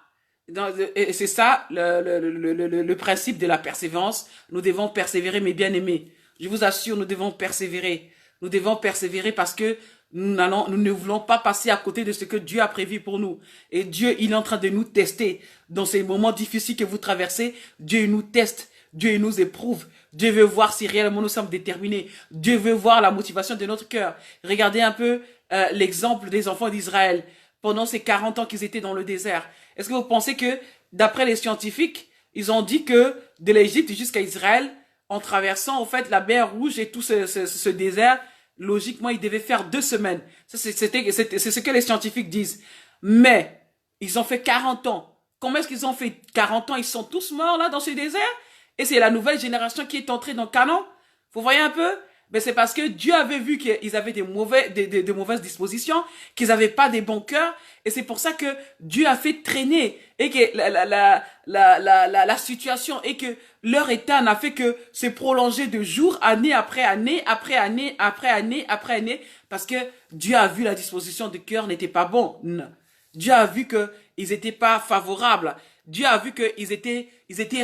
et c'est ça le principe de la persévérance. Nous devons persévérer mes bien-aimés. Je vous assure, nous devons persévérer. Nous devons persévérer parce que nous ne voulons pas passer à côté de ce que Dieu a prévu pour nous. Et Dieu, il est en train de nous tester. Dans ces moments difficiles que vous traversez, Dieu nous teste. Dieu nous éprouve. Dieu veut voir si réellement nous sommes déterminés. Dieu veut voir la motivation de notre cœur. Regardez un peu l'exemple des enfants d'Israël pendant ces 40 ans qu'ils étaient dans le désert. Est-ce que vous pensez que, d'après les scientifiques, ils ont dit que de l'Égypte jusqu'à Israël, en traversant en fait la mer Rouge et tout ce désert, logiquement, ils devaient faire 2 semaines. C'est ce que les scientifiques disent. Mais, ils ont fait 40 ans. Comment est-ce qu'ils ont fait 40 ans? Ils sont tous morts là dans ce désert? Et c'est la nouvelle génération qui est entrée dans Canaan? Vous voyez un peu? Ben c'est parce que Dieu avait vu qu'ils avaient des mauvaises dispositions, qu'ils n'avaient pas des bons cœurs, et c'est pour ça que Dieu a fait traîner, et que la situation, et que leur état n'a fait que se prolonger de jour, année après année, après année, après année, après année, parce que Dieu a vu la disposition de cœur n'était pas bonne. Dieu a vu que ils n'étaient pas favorables. Dieu a vu qu'ils étaient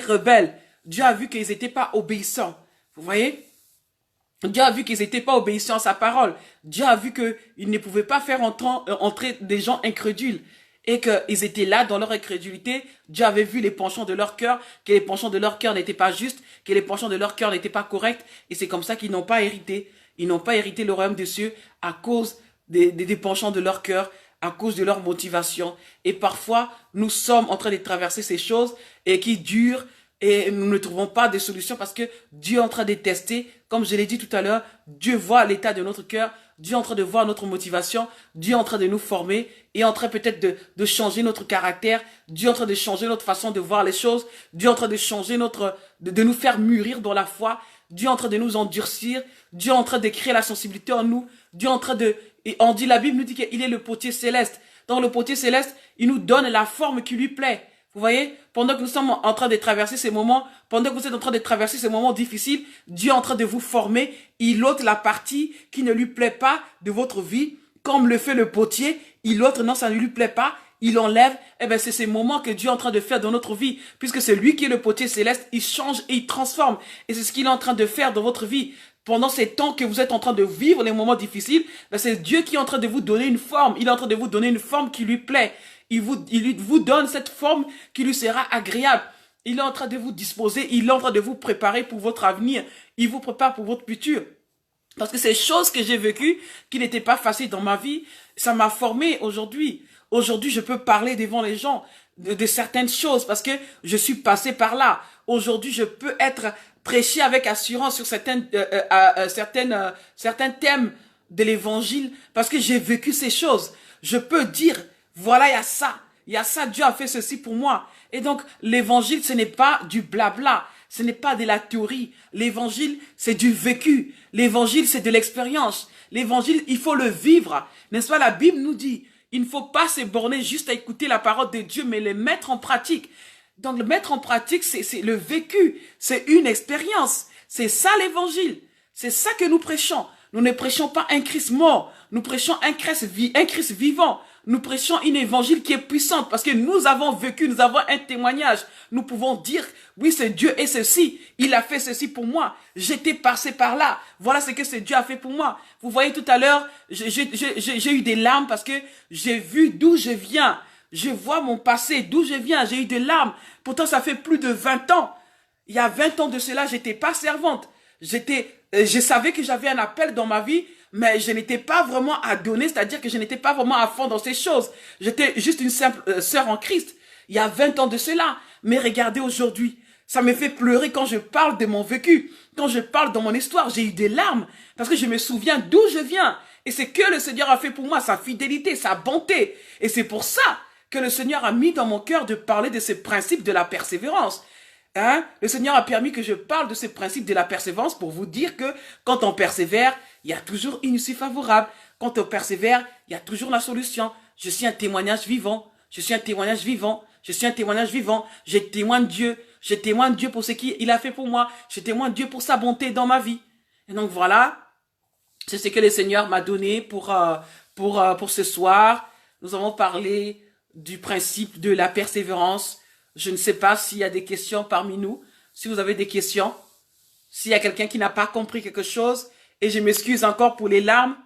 rebelles. Dieu a vu qu'ils n'étaient pas obéissants. Vous voyez? Dieu a vu qu'ils n'étaient pas obéissants à sa parole. Dieu a vu qu'ils ne pouvaient pas faire entrer des gens incrédules. Et qu'ils étaient là dans leur incrédulité. Dieu avait vu les penchants de leur cœur, que les penchants de leur cœur n'étaient pas justes, que les penchants de leur cœur n'étaient pas corrects. Et c'est comme ça qu'ils n'ont pas hérité. Ils n'ont pas hérité le royaume des cieux à cause des penchants de leur cœur, à cause de leur motivation. Et parfois, nous sommes en train de traverser ces choses et qui durent. Et nous ne trouvons pas de solution parce que Dieu est en train de tester. Comme je l'ai dit tout à l'heure, Dieu voit l'état de notre cœur. Dieu est en train de voir notre motivation. Dieu est en train de nous former. Et en train peut-être de changer notre caractère. Dieu est en train de changer notre façon de voir les choses. Dieu est en train de changer de nous faire mûrir dans la foi. Dieu est en train de nous endurcir. Dieu est en train de créer la sensibilité en nous. Dieu est en train et on dit, la Bible nous dit qu'il est le potier céleste. Dans le potier céleste, il nous donne la forme qui lui plaît. Vous voyez, pendant que nous sommes en train de traverser ces moments, pendant que vous êtes en train de traverser ces moments difficiles, Dieu est en train de vous former. Il ôte la partie qui ne lui plaît pas de votre vie, comme le fait le potier. Il ôte, non, ça ne lui plaît pas. Il enlève. Eh bien, c'est ces moments que Dieu est en train de faire dans notre vie. Puisque c'est lui qui est le potier céleste, il change et il transforme. Et c'est ce qu'il est en train de faire dans votre vie. Pendant ces temps que vous êtes en train de vivre les moments difficiles, ben c'est Dieu qui est en train de vous donner une forme. Il est en train de vous donner une forme qui lui plaît. Il vous donne cette forme qui lui sera agréable. Il est en train de vous disposer, il est en train de vous préparer pour votre avenir. Il vous prépare pour votre futur. Parce que ces choses que j'ai vécues, qui n'étaient pas faciles dans ma vie, ça m'a formé aujourd'hui. Aujourd'hui, je peux parler devant les gens de certaines choses parce que je suis passé par là. Aujourd'hui, je peux être prêché avec assurance sur certains thèmes de l'évangile parce que j'ai vécu ces choses. Je peux dire, voilà, il y a ça, Dieu a fait ceci pour moi. Et donc, l'évangile, ce n'est pas du blabla, ce n'est pas de la théorie. L'évangile, c'est du vécu. L'évangile, c'est de l'expérience. L'évangile, il faut le vivre. N'est-ce pas, la Bible nous dit, il ne faut pas se borner juste à écouter la parole de Dieu, mais le mettre en pratique. Donc, le mettre en pratique, c'est le vécu. C'est une expérience. C'est ça l'évangile. C'est ça que nous prêchons. Nous ne prêchons pas un Christ mort. Nous prêchons un Christ vivant. Nous prêchons une évangile qui est puissante parce que nous avons vécu, nous avons un témoignage. Nous pouvons dire, oui, c'est Dieu et ceci. Il a fait ceci pour moi. J'étais passé par là. Voilà ce que ce Dieu a fait pour moi. Vous voyez tout à l'heure, j'ai eu des larmes parce que j'ai vu d'où je viens. Je vois mon passé, d'où je viens. J'ai eu des larmes. Pourtant, ça fait plus de 20 ans. Il y a 20 ans de cela, j'étais pas servante. Je savais que j'avais un appel dans ma vie, mais je n'étais pas vraiment à donner, c'est-à-dire que je n'étais pas vraiment à fond dans ces choses. J'étais juste une simple sœur en Christ. Il y a 20 ans de cela. Mais regardez aujourd'hui, ça me fait pleurer quand je parle de mon vécu. Quand je parle de mon histoire, j'ai eu des larmes parce que je me souviens d'où je viens. Et c'est que le Seigneur a fait pour moi, sa fidélité, sa bonté. Et c'est pour ça que le Seigneur a mis dans mon cœur de parler de ce principe de la persévérance. Le Seigneur a permis que je parle de ce principe de la persévérance pour vous dire que quand on persévère, il y a toujours une issue favorable. Quand on persévère, il y a toujours la solution. Je suis un témoignage vivant. Je suis un témoignage vivant. Je suis un témoignage vivant. Je témoigne Dieu. Je témoigne Dieu pour ce qu'il a fait pour moi. Je témoigne Dieu pour sa bonté dans ma vie. Et donc voilà, c'est ce que le Seigneur m'a donné pour ce soir. Nous avons parlé du principe de la persévérance. Je ne sais pas s'il y a des questions parmi nous. Si vous avez des questions, s'il y a quelqu'un qui n'a pas compris quelque chose, et je m'excuse encore pour les larmes.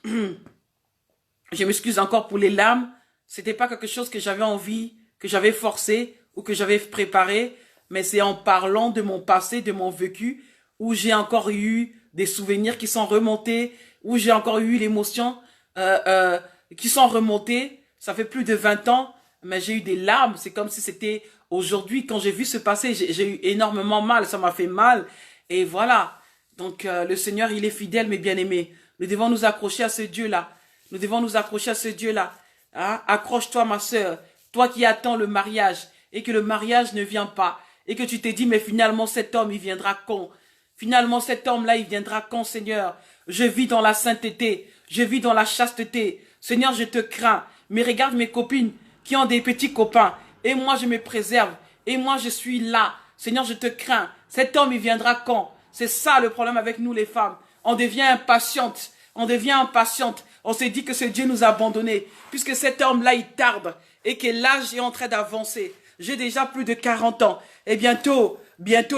Je m'excuse encore pour les larmes. C'était pas quelque chose que j'avais envie, que j'avais forcé ou que j'avais préparé, mais c'est en parlant de mon passé, de mon vécu, où j'ai encore eu des souvenirs qui sont remontés, où j'ai encore eu l'émotion. euh, euh, qui sont remontés. Ça fait plus de 20 ans, mais j'ai eu des larmes. C'est comme si c'était aujourd'hui. Quand j'ai vu ce passer, j'ai eu énormément mal. Ça m'a fait mal. Et voilà. Donc le Seigneur, il est fidèle, mes bien-aimés. Nous devons nous accrocher à ce Dieu-là. Nous devons nous accrocher à ce Dieu-là. Hein? Accroche-toi, ma sœur. Toi qui attends le mariage et que le mariage ne vient pas. Et que tu t'es dit, mais finalement, cet homme, il viendra quand? Finalement, cet homme-là, il viendra quand, Seigneur? Je vis dans la sainteté. Je vis dans la chasteté. Seigneur, je te crains. Mais regarde mes copines qui ont des petits copains. Et moi, je me préserve. Et moi, je suis là. Seigneur, je te crains. Cet homme, il viendra quand? C'est ça le problème avec nous, les femmes. On devient impatiente. On devient impatiente. On s'est dit que ce Dieu nous a abandonnés. Puisque cet homme-là, il tarde. Et que l'âge est en train d'avancer. J'ai déjà plus de 40 ans. Et bientôt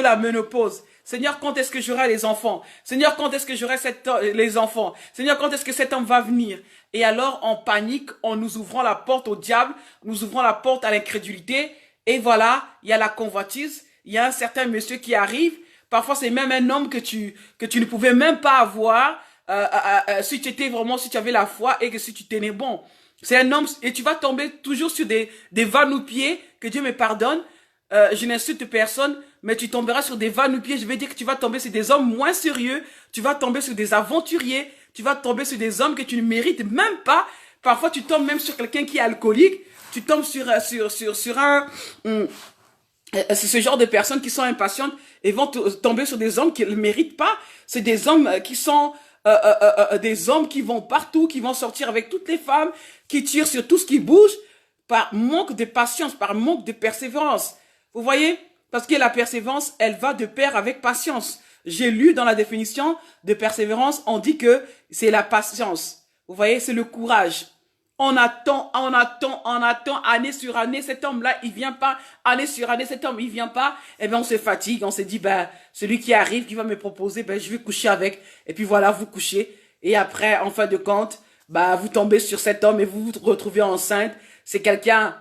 la ménopause. Seigneur, quand est-ce que j'aurai les enfants? Seigneur, quand est-ce que j'aurai les enfants? Seigneur, quand est-ce que cet homme va venir? Et alors, en panique, en nous ouvrant la porte au diable, nous ouvrant la porte à l'incrédulité. Et voilà, il y a la convoitise. Il y a un certain monsieur qui arrive. Parfois, c'est même un homme que tu ne pouvais même pas avoir si tu étais vraiment, si tu avais la foi et que si tu tenais bon. C'est un homme, et tu vas tomber toujours sur des va-nu-pieds, que Dieu me pardonne. Je n'insulte personne, mais tu tomberas sur des va-nu-pieds. Je vais dire que tu vas tomber sur des hommes moins sérieux. Tu vas tomber sur des aventuriers. Tu vas tomber sur des hommes que tu ne mérites même pas. Parfois, tu tombes même sur quelqu'un qui est alcoolique. Tu tombes sur ce genre de personnes qui sont impatientes et vont tomber sur des hommes qui ne le méritent pas. C'est des hommes qui sont des hommes qui vont partout, qui vont sortir avec toutes les femmes, qui tirent sur tout ce qui bouge par manque de patience, par manque de persévérance. Vous voyez? Parce que la persévérance, elle va de pair avec patience. J'ai lu dans la définition de persévérance, on dit que c'est la patience. Vous voyez? C'est le courage. On attend, année sur année, cet homme-là, il vient pas, année sur année, cet homme, il vient pas, et bien on se fatigue, on se dit, ben, celui qui arrive, qui va me proposer, ben, je vais coucher avec, et puis voilà, vous couchez, et après, en fin de compte, bah, vous tombez sur cet homme et vous vous retrouvez enceinte, c'est quelqu'un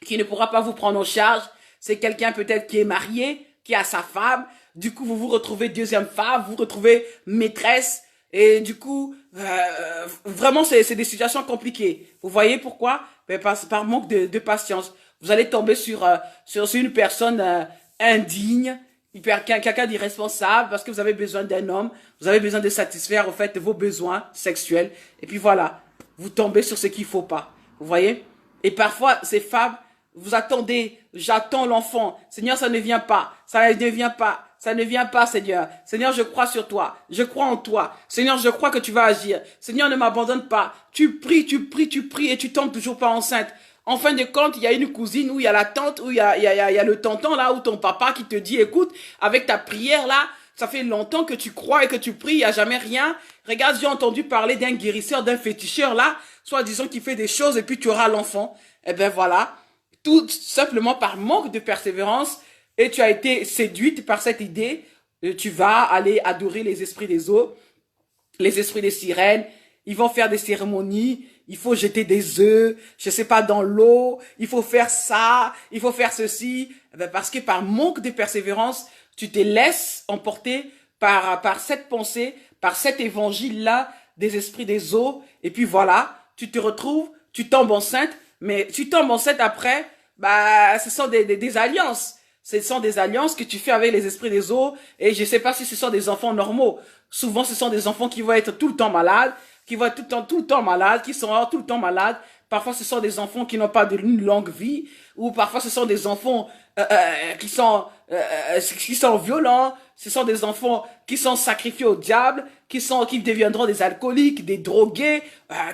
qui ne pourra pas vous prendre en charge, c'est quelqu'un peut-être qui est marié, qui a sa femme, du coup, vous vous retrouvez deuxième femme, vous vous retrouvez maîtresse, et du coup, vraiment, c'est des situations compliquées. Vous voyez pourquoi? Ben, par manque de patience. Vous allez tomber sur une personne indigne, quelqu'un d'irresponsable, parce que vous avez besoin d'un homme, vous avez besoin de satisfaire, en fait, vos besoins sexuels. Et puis voilà, vous tombez sur ce qu'il faut pas. Vous voyez? Et parfois, ces femmes, vous attendez, j'attends l'enfant. Seigneur, ça ne vient pas, ça ne vient pas. Ça ne vient pas, Seigneur. Seigneur, je crois sur toi. Je crois en toi. Seigneur, je crois que tu vas agir. Seigneur, ne m'abandonne pas. Tu pries et tu tombes toujours pas enceinte. En fin de compte, il y a une cousine, ou il y a la tante, ou il y a le tonton là, ou ton papa qui te dit, écoute, avec ta prière là, ça fait longtemps que tu crois et que tu pries, il n'y a jamais rien. Regarde, j'ai entendu parler d'un guérisseur, d'un féticheur là, soit disant qu'il fait des choses et puis tu auras l'enfant. Eh ben voilà. Tout simplement par manque de persévérance, et tu as été séduite par cette idée, tu vas aller adorer les esprits des eaux, les esprits des sirènes, ils vont faire des cérémonies, il faut jeter des œufs, je sais pas, dans l'eau, il faut faire ça, il faut faire ceci, parce que par manque de persévérance, tu te laisses emporter par cette pensée, par cet évangile-là des esprits des eaux, et puis voilà, tu te retrouves, tu tombes enceinte, mais tu tombes enceinte après, bah, ce sont des alliances. Ce sont des alliances que tu fais avec les esprits des eaux, et je sais pas si ce sont des enfants normaux. Souvent, ce sont des enfants qui vont être tout le temps malades, qui vont être tout le temps malades, qui sont tout le temps malades. Parfois, ce sont des enfants qui n'ont pas une longue vie, ou parfois, ce sont des enfants qui sont violents. Ce sont des enfants qui sont sacrifiés au diable, qui deviendront des alcooliques, des drogués,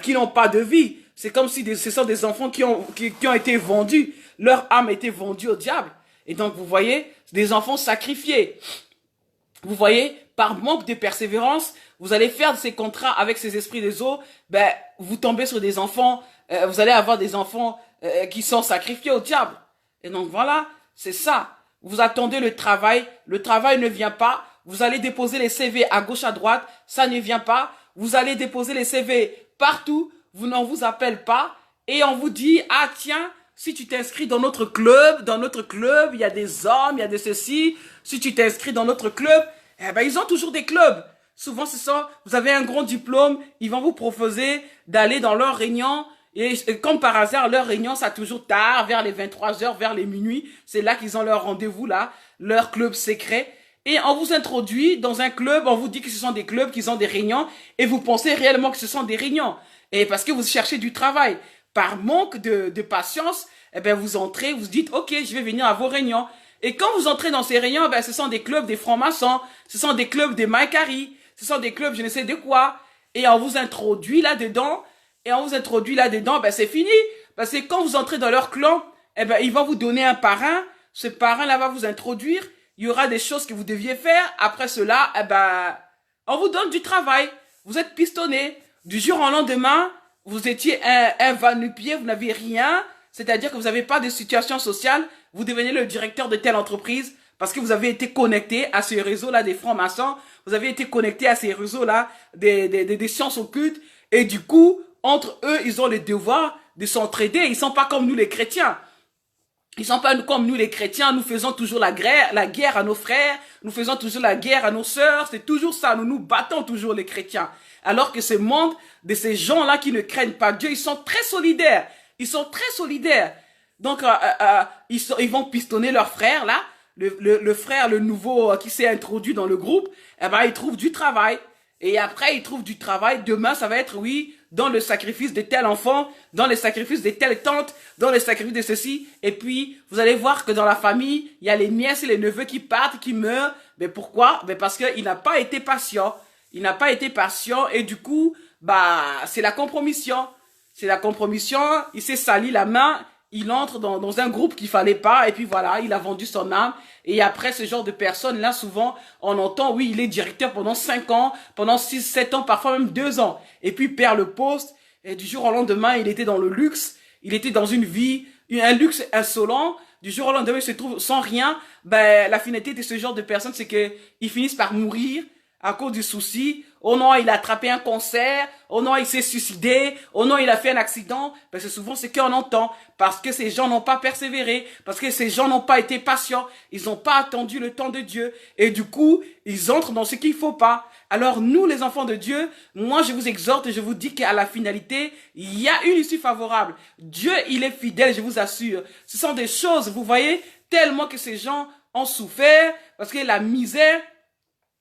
qui n'ont pas de vie. C'est comme si ce sont des enfants qui ont été vendus. Leur âme a été vendue au diable. Et donc, vous voyez, des enfants sacrifiés. Vous voyez, par manque de persévérance, vous allez faire ces contrats avec ces esprits des eaux, ben, vous tombez sur des enfants, vous allez avoir des enfants qui sont sacrifiés au diable. Et donc, voilà, c'est ça. Vous attendez le travail ne vient pas. Vous allez déposer les CV à gauche, à droite, ça ne vient pas. Vous allez déposer les CV partout, on vous appelle pas, et on vous dit, ah tiens, si tu t'inscris dans notre club, il y a des hommes, il y a de ceci. Si tu t'inscris dans notre club, eh ben, ils ont toujours des clubs. Souvent, c'est ça. Vous avez un grand diplôme, ils vont vous proposer d'aller dans leur réunion. Et comme par hasard, leur réunion, ça toujours tard, vers les 23h, vers les minuit. C'est là qu'ils ont leur rendez-vous là, leur club secret. Et on vous introduit dans un club, on vous dit que ce sont des clubs, qu'ils ont des réunions, et vous pensez réellement que ce sont des réunions. Et parce que vous cherchez du travail. Par manque de patience, eh ben vous entrez, vous dites, ok, je vais venir à vos réunions. Et quand vous entrez dans ces réunions, ben ce sont des clubs des francs-maçons, ce sont des clubs des Maïkari, ce sont des clubs je ne sais de quoi. Et on vous introduit là-dedans, ben c'est fini. Parce que quand vous entrez dans leur clan, eh ben ils vont vous donner un parrain, ce parrain-là va vous introduire, il y aura des choses que vous deviez faire. Après cela, eh ben, on vous donne du travail. Vous êtes pistonné. Du jour au lendemain, vous étiez un va-nu-pied, vous n'avez rien. C'est-à-dire que vous n'avez pas de situation sociale. Vous devenez le directeur de telle entreprise parce que vous avez été connecté à ce réseau-là des francs-maçons. Vous avez été connecté à ces réseaux-là des sciences occultes. Et du coup, entre eux, ils ont le devoir de s'entraider. Ils ne sont pas comme nous les chrétiens. Ils sont pas comme nous les chrétiens, nous faisons toujours la guerre à nos frères, nous faisons toujours la guerre à nos sœurs, c'est toujours ça, nous nous battons toujours les chrétiens. Alors que ce monde de ces gens-là qui ne craignent pas Dieu, ils sont très solidaires, Donc, ils vont pistonner leur frère, là, le frère, le nouveau qui s'est introduit dans le groupe, eh ben, il trouve du travail. Et après, il trouve du travail. Demain, ça va être, oui, dans le sacrifice de tel enfant, dans le sacrifice de telle tante, dans le sacrifice de ceci. Et puis, vous allez voir que dans la famille, il y a les nièces et les neveux qui partent, qui meurent. Mais pourquoi? Mais parce qu'il n'a pas été patient. Il n'a pas été patient et du coup, bah, c'est la compromission. C'est la compromission. Il s'est sali la main. Il entre dans un groupe qu'il fallait pas et puis voilà, il a vendu son âme. Et après, ce genre de personnes-là, souvent, on entend, oui, il est directeur pendant 5 ans, pendant 6, 7 ans, parfois même 2 ans. Et puis, il perd le poste. Et du jour au lendemain, il était dans le luxe. Il était dans une vie, un luxe insolent. Du jour au lendemain, il se trouve sans rien. Ben, la finalité de ce genre de personnes, c'est que ils finissent par mourir à cause du souci. Oh non, il a attrapé un cancer. Oh non, il s'est suicidé. Oh non, il a fait un accident. Parce que souvent, c'est qu'on entend. Parce que ces gens n'ont pas persévéré. Parce que ces gens n'ont pas été patients. Ils n'ont pas attendu le temps de Dieu. Et du coup, ils entrent dans ce qu'il faut pas. Alors, nous, les enfants de Dieu, moi, je vous exhorte et je vous dis qu'à la finalité, il y a une issue favorable. Dieu, il est fidèle, je vous assure. Ce sont des choses, vous voyez, tellement que ces gens ont souffert. Parce que la misère,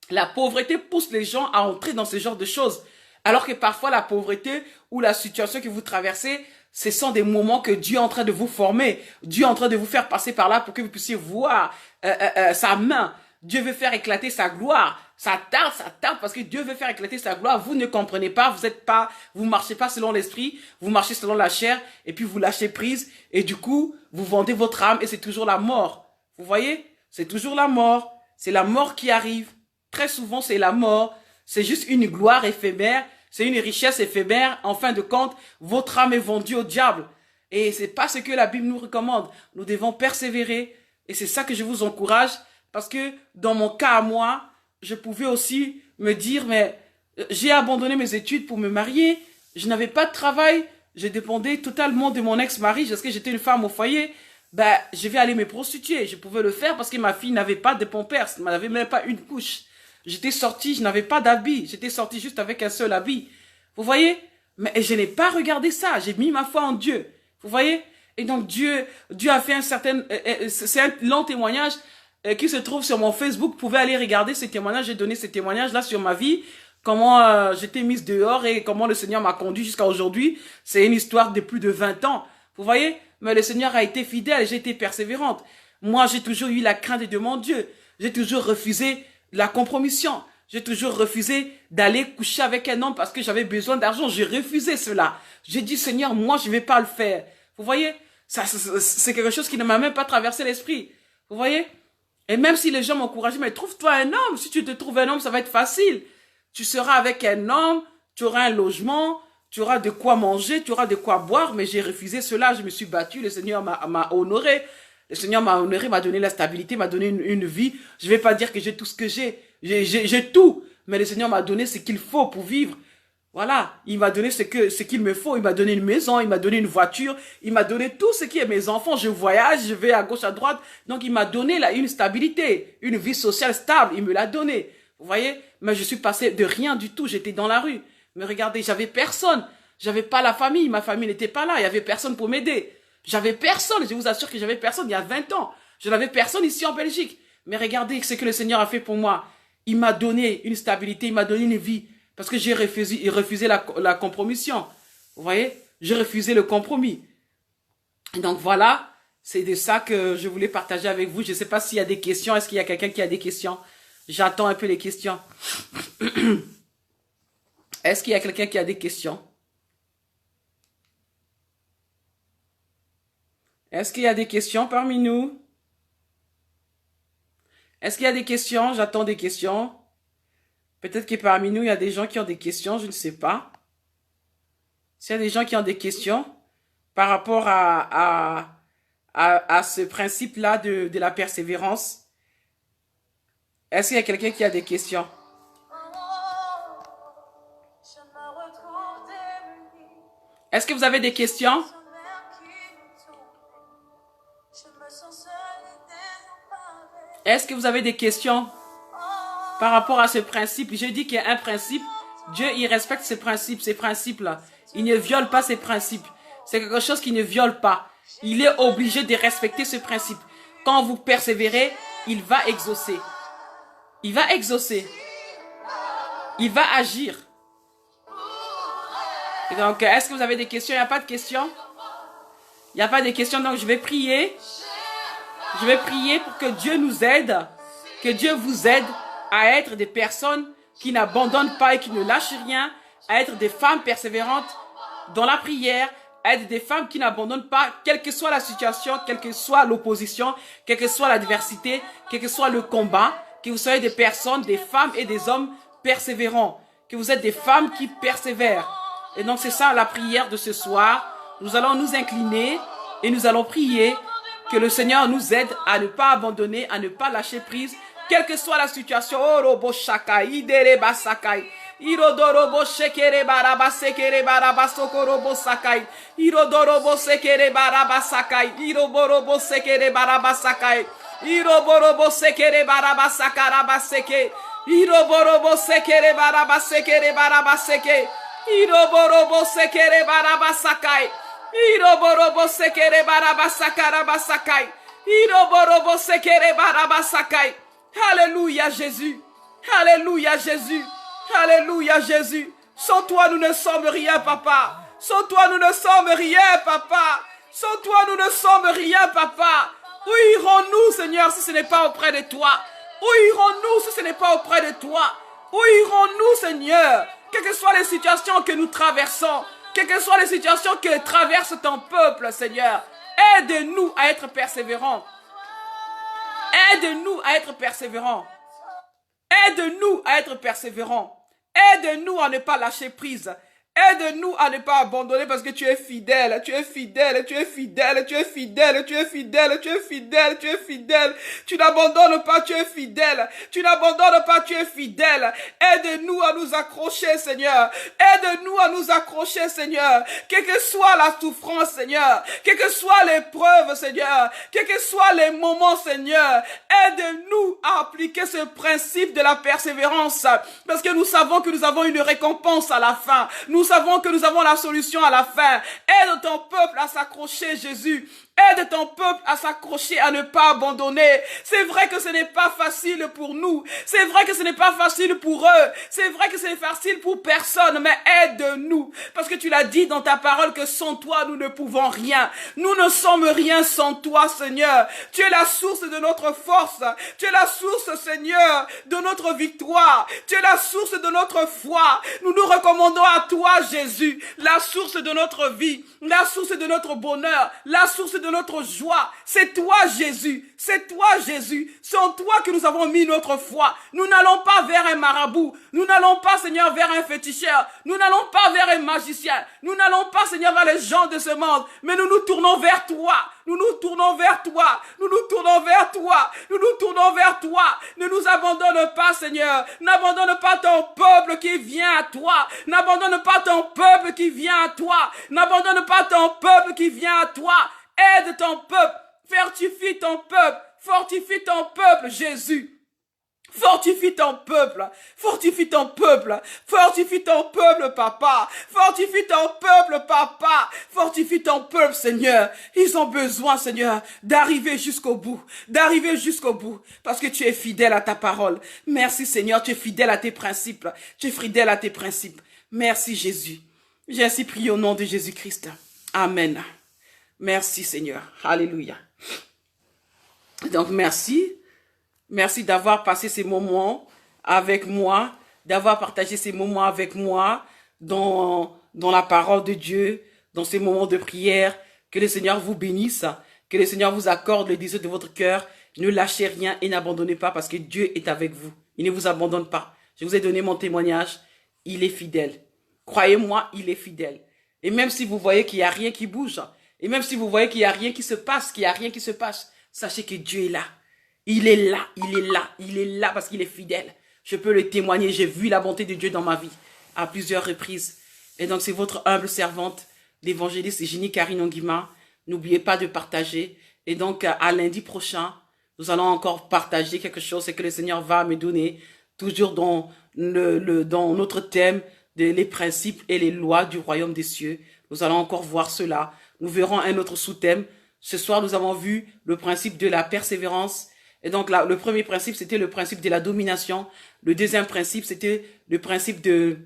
la pauvreté pousse les gens à entrer dans ce genre de choses. Alors que parfois la pauvreté ou la situation que vous traversez, ce sont des moments que Dieu est en train de vous former. Dieu est en train de vous faire passer par là pour que vous puissiez voir sa main. Dieu veut faire éclater sa gloire. Ça tarde parce que Dieu veut faire éclater sa gloire. Vous ne comprenez pas, vous marchez pas selon l'esprit, vous marchez selon la chair et puis vous lâchez prise et du coup, vous vendez votre âme et c'est toujours la mort. Vous voyez? C'est toujours la mort. C'est la mort qui arrive. Très souvent, c'est la mort. C'est juste une gloire éphémère. C'est une richesse éphémère. En fin de compte, votre âme est vendue au diable. Et c'est pas ce que la Bible nous recommande. Nous devons persévérer. Et c'est ça que je vous encourage. Parce que dans mon cas à moi, je pouvais aussi me dire, mais j'ai abandonné mes études pour me marier. Je n'avais pas de travail. Je dépendais totalement de mon ex-mari parce que j'étais une femme au foyer. Ben, je vais aller me prostituer. Je pouvais le faire parce que ma fille n'avait pas de pampers. Elle n'avait même pas une couche. J'étais sorti, je n'avais pas d'habit. J'étais sorti juste avec un seul habit. Vous voyez? Mais je n'ai pas regardé ça. J'ai mis ma foi en Dieu. Vous voyez? Et donc Dieu a fait un certain... c'est un long témoignage qui se trouve sur mon Facebook. Vous pouvez aller regarder ces témoignages. J'ai donné ces témoignages-là sur ma vie. Comment j'étais mise dehors et comment le Seigneur m'a conduit jusqu'à aujourd'hui. C'est une histoire de plus de 20 ans. Vous voyez? Mais le Seigneur a été fidèle. J'ai été persévérante. Moi, j'ai toujours eu la crainte de mon Dieu. J'ai toujours refusé la compromission. J'ai toujours refusé d'aller coucher avec un homme parce que j'avais besoin d'argent. J'ai refusé cela. J'ai dit, Seigneur, moi, je ne vais pas le faire. Vous voyez? Ça, c'est quelque chose qui ne m'a même pas traversé l'esprit. Vous voyez? Et même si les gens m'encourageaient, mais trouve-toi un homme. Si tu te trouves un homme, ça va être facile. Tu seras avec un homme, tu auras un logement, tu auras de quoi manger, tu auras de quoi boire. Mais j'ai refusé cela. Je me suis battu. Le Seigneur m'a honoré. Le Seigneur m'a honoré, m'a donné la stabilité, m'a donné une vie. Je ne vais pas dire que j'ai tout ce que j'ai. J'ai tout. Mais le Seigneur m'a donné ce qu'il faut pour vivre. Voilà. Il m'a donné ce qu'il me faut. Il m'a donné une maison, il m'a donné une voiture. Il m'a donné tout ce qui est mes enfants. Je voyage, je vais à gauche, à droite. Donc, il m'a donné là une stabilité, une vie sociale stable. Il me l'a donné. Vous voyez? Mais je suis passé de rien du tout, j'étais dans la rue. Mais regardez, j'avais personne. J'avais pas la famille, ma famille n'était pas là, il y avait personne pour m'aider. J'avais personne, je vous assure que j'avais personne il y a 20 ans. Je n'avais personne ici en Belgique. Mais regardez ce que le Seigneur a fait pour moi. Il m'a donné une stabilité, il m'a donné une vie. Parce que j'ai refusé la compromission. Vous voyez? J'ai refusé le compromis. Et donc voilà, c'est de ça que je voulais partager avec vous. Je ne sais pas s'il y a des questions. Est-ce qu'il y a quelqu'un qui a des questions? J'attends un peu les questions. Est-ce qu'il y a quelqu'un qui a des questions? Est-ce qu'il y a des questions parmi nous? Est-ce qu'il y a des questions? J'attends des questions. Peut-être que parmi nous, il y a des gens qui ont des questions, je ne sais pas. S'il y a des gens qui ont des questions par rapport à ce principe-là de la persévérance, est-ce qu'il y a quelqu'un qui a des questions? Est-ce que vous avez des questions? Est-ce que vous avez des questions par rapport à ce principe? Je dis qu'il y a un principe. Dieu, il respecte ces principes-là. Il ne viole pas ces principes. C'est quelque chose qui ne viole pas. Il est obligé de respecter ce principe. Quand vous persévérez, il va exaucer. Il va exaucer. Il va agir. Et donc, est-ce que vous avez des questions? Il n'y a pas de questions? Il n'y a pas de questions, donc je vais prier. Je vais prier pour que Dieu nous aide, que Dieu vous aide à être des personnes qui n'abandonnent pas et qui ne lâchent rien, à être des femmes persévérantes dans la prière, à être des femmes qui n'abandonnent pas, quelle que soit la situation, quelle que soit l'opposition, quelle que soit l'adversité, quel que soit le combat, que vous soyez des personnes, des femmes et des hommes persévérants, que vous êtes des femmes qui persévèrent. Et donc c'est ça la prière de ce soir. Nous allons nous incliner et nous allons prier que le Seigneur nous aide à ne pas abandonner, à ne pas lâcher prise, quelle que soit la situation. Oh, robo shakai, idere basakai. Irodorobo shekere baraba sekere baraba sokorobo sakai. Irodorobo sekere baraba sakai. Iroborobo sekere baraba sakai. Iroborobo sekere baraba sakaraba seke. Iroborobo sekere baraba sekere baraba seke. Iroborobo sekere baraba sakai. Iroborobo sekere baraba sakaraba sakai. Iroborobo sekere baraba sakai. Alléluia Jésus. Alléluia Jésus. Alléluia Jésus. Sans toi nous ne sommes rien papa. Sans toi nous ne sommes rien papa. Sans toi nous ne sommes rien papa. Où irons-nous Seigneur si ce n'est pas auprès de toi? Où irons-nous si ce n'est pas auprès de toi? Où irons-nous Seigneur? Quelles que soient les situations que nous traversons, quelles que soient les situations que traverse ton peuple Seigneur, aide-nous à être persévérants. Aide-nous à être persévérants. Aide-nous à être persévérants. Aide-nous à ne pas lâcher prise. Aide-nous à ne pas abandonner parce que tu es fidèle, tu es fidèle, tu es fidèle, tu es fidèle, tu es fidèle, tu es fidèle, tu es fidèle. Tu n'abandonnes pas, tu es fidèle. Tu n'abandonnes pas, tu es fidèle. Aide-nous à nous accrocher, Seigneur. Aide-nous à nous accrocher, Seigneur. Quelle que soit la souffrance, Seigneur. Quelle que soit l'épreuve, Seigneur. Quels que soient les moments, Seigneur. Aide-nous à appliquer ce principe de la persévérance. Parce que nous savons que nous avons une récompense à la fin. Nous savons que nous avons la solution à la fin. Aide ton peuple à s'accrocher, Jésus. Aide ton peuple à s'accrocher, à ne pas abandonner. C'est vrai que ce n'est pas facile pour nous. C'est vrai que ce n'est pas facile pour eux. C'est vrai que c'est facile pour personne. Mais aide-nous. Parce que tu l'as dit dans ta parole que sans toi, nous ne pouvons rien. Nous ne sommes rien sans toi, Seigneur. Tu es la source de notre force. Tu es la source, Seigneur, de notre victoire. Tu es la source de notre foi. Nous nous recommandons à toi, Jésus, la source de notre vie, la source de notre bonheur, la source de notre joie. C'est toi, Jésus. C'est toi, Jésus. C'est en toi que nous avons mis notre foi. Nous n'allons pas vers un marabout. Nous n'allons pas, Seigneur, vers un féticheur. Nous n'allons pas vers un magicien. Nous n'allons pas, Seigneur, vers les gens de ce monde. Mais nous nous tournons vers toi. Nous nous tournons vers toi. Nous nous tournons vers toi. Nous nous tournons vers toi. Ne nous abandonne pas, Seigneur. N'abandonne pas ton peuple qui vient à toi. N'abandonne pas ton peuple qui vient à toi. N'abandonne pas ton peuple qui vient à toi. Aide ton peuple. Fortifie ton peuple. Fortifie ton peuple, Jésus. Fortifie ton peuple. Fortifie ton peuple. Fortifie ton peuple, papa. Fortifie ton peuple, papa. Fortifie ton peuple, Seigneur. Ils ont besoin, Seigneur, d'arriver jusqu'au bout. D'arriver jusqu'au bout. Parce que tu es fidèle à ta parole. Merci, Seigneur. Tu es fidèle à tes principes. Tu es fidèle à tes principes. Merci, Jésus. J'ai ainsi prié au nom de Jésus-Christ. Amen. Merci, Seigneur. Alléluia. Donc, merci. Merci d'avoir passé ces moments avec moi, d'avoir partagé ces moments avec moi dans la parole de Dieu, dans ces moments de prière. Que le Seigneur vous bénisse, que le Seigneur vous accorde le désir de votre cœur. Ne lâchez rien et n'abandonnez pas parce que Dieu est avec vous. Il ne vous abandonne pas. Je vous ai donné mon témoignage. Il est fidèle. Croyez-moi, il est fidèle. Et même si vous voyez qu'il n'y a rien qui bouge, et même si vous voyez qu'il n'y a rien qui se passe, sachez que Dieu est là. Il est là, il est là, il est là parce qu'il est fidèle. Je peux le témoigner, j'ai vu la bonté de Dieu dans ma vie à plusieurs reprises. Et donc c'est votre humble servante, l'évangéliste Ginny Karine Onguima. N'oubliez pas de partager. Et donc à lundi prochain, nous allons encore partager quelque chose que le Seigneur va me donner, toujours dans notre thème les principes et les lois du royaume des cieux. Nous allons encore voir cela. Nous verrons un autre sous-thème. Ce soir, nous avons vu le principe de la persévérance. Et donc, là, le premier principe, c'était le principe de la domination. Le deuxième principe, c'était le principe de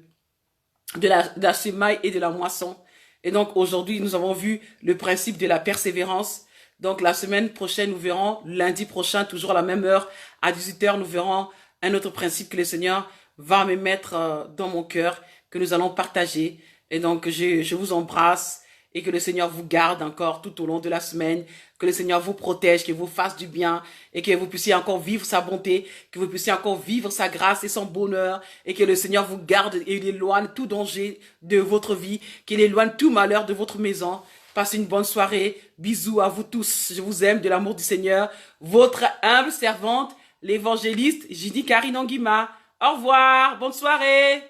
la semaille et de la moisson. Et donc, aujourd'hui, nous avons vu le principe de la persévérance. Donc, la semaine prochaine, nous verrons, lundi prochain, toujours à la même heure, à 18h, nous verrons un autre principe que le Seigneur va me mettre dans mon cœur, que nous allons partager. Et donc, je vous embrasse. Et que le Seigneur vous garde encore tout au long de la semaine, que le Seigneur vous protège, qu'il vous fasse du bien, et que vous puissiez encore vivre sa bonté, que vous puissiez encore vivre sa grâce et son bonheur, et que le Seigneur vous garde et il éloigne tout danger de votre vie, qu'il éloigne tout malheur de votre maison. Passez une bonne soirée, bisous à vous tous, je vous aime de l'amour du Seigneur. Votre humble servante, l'évangéliste Ginny Karine Onguima. Au revoir, bonne soirée.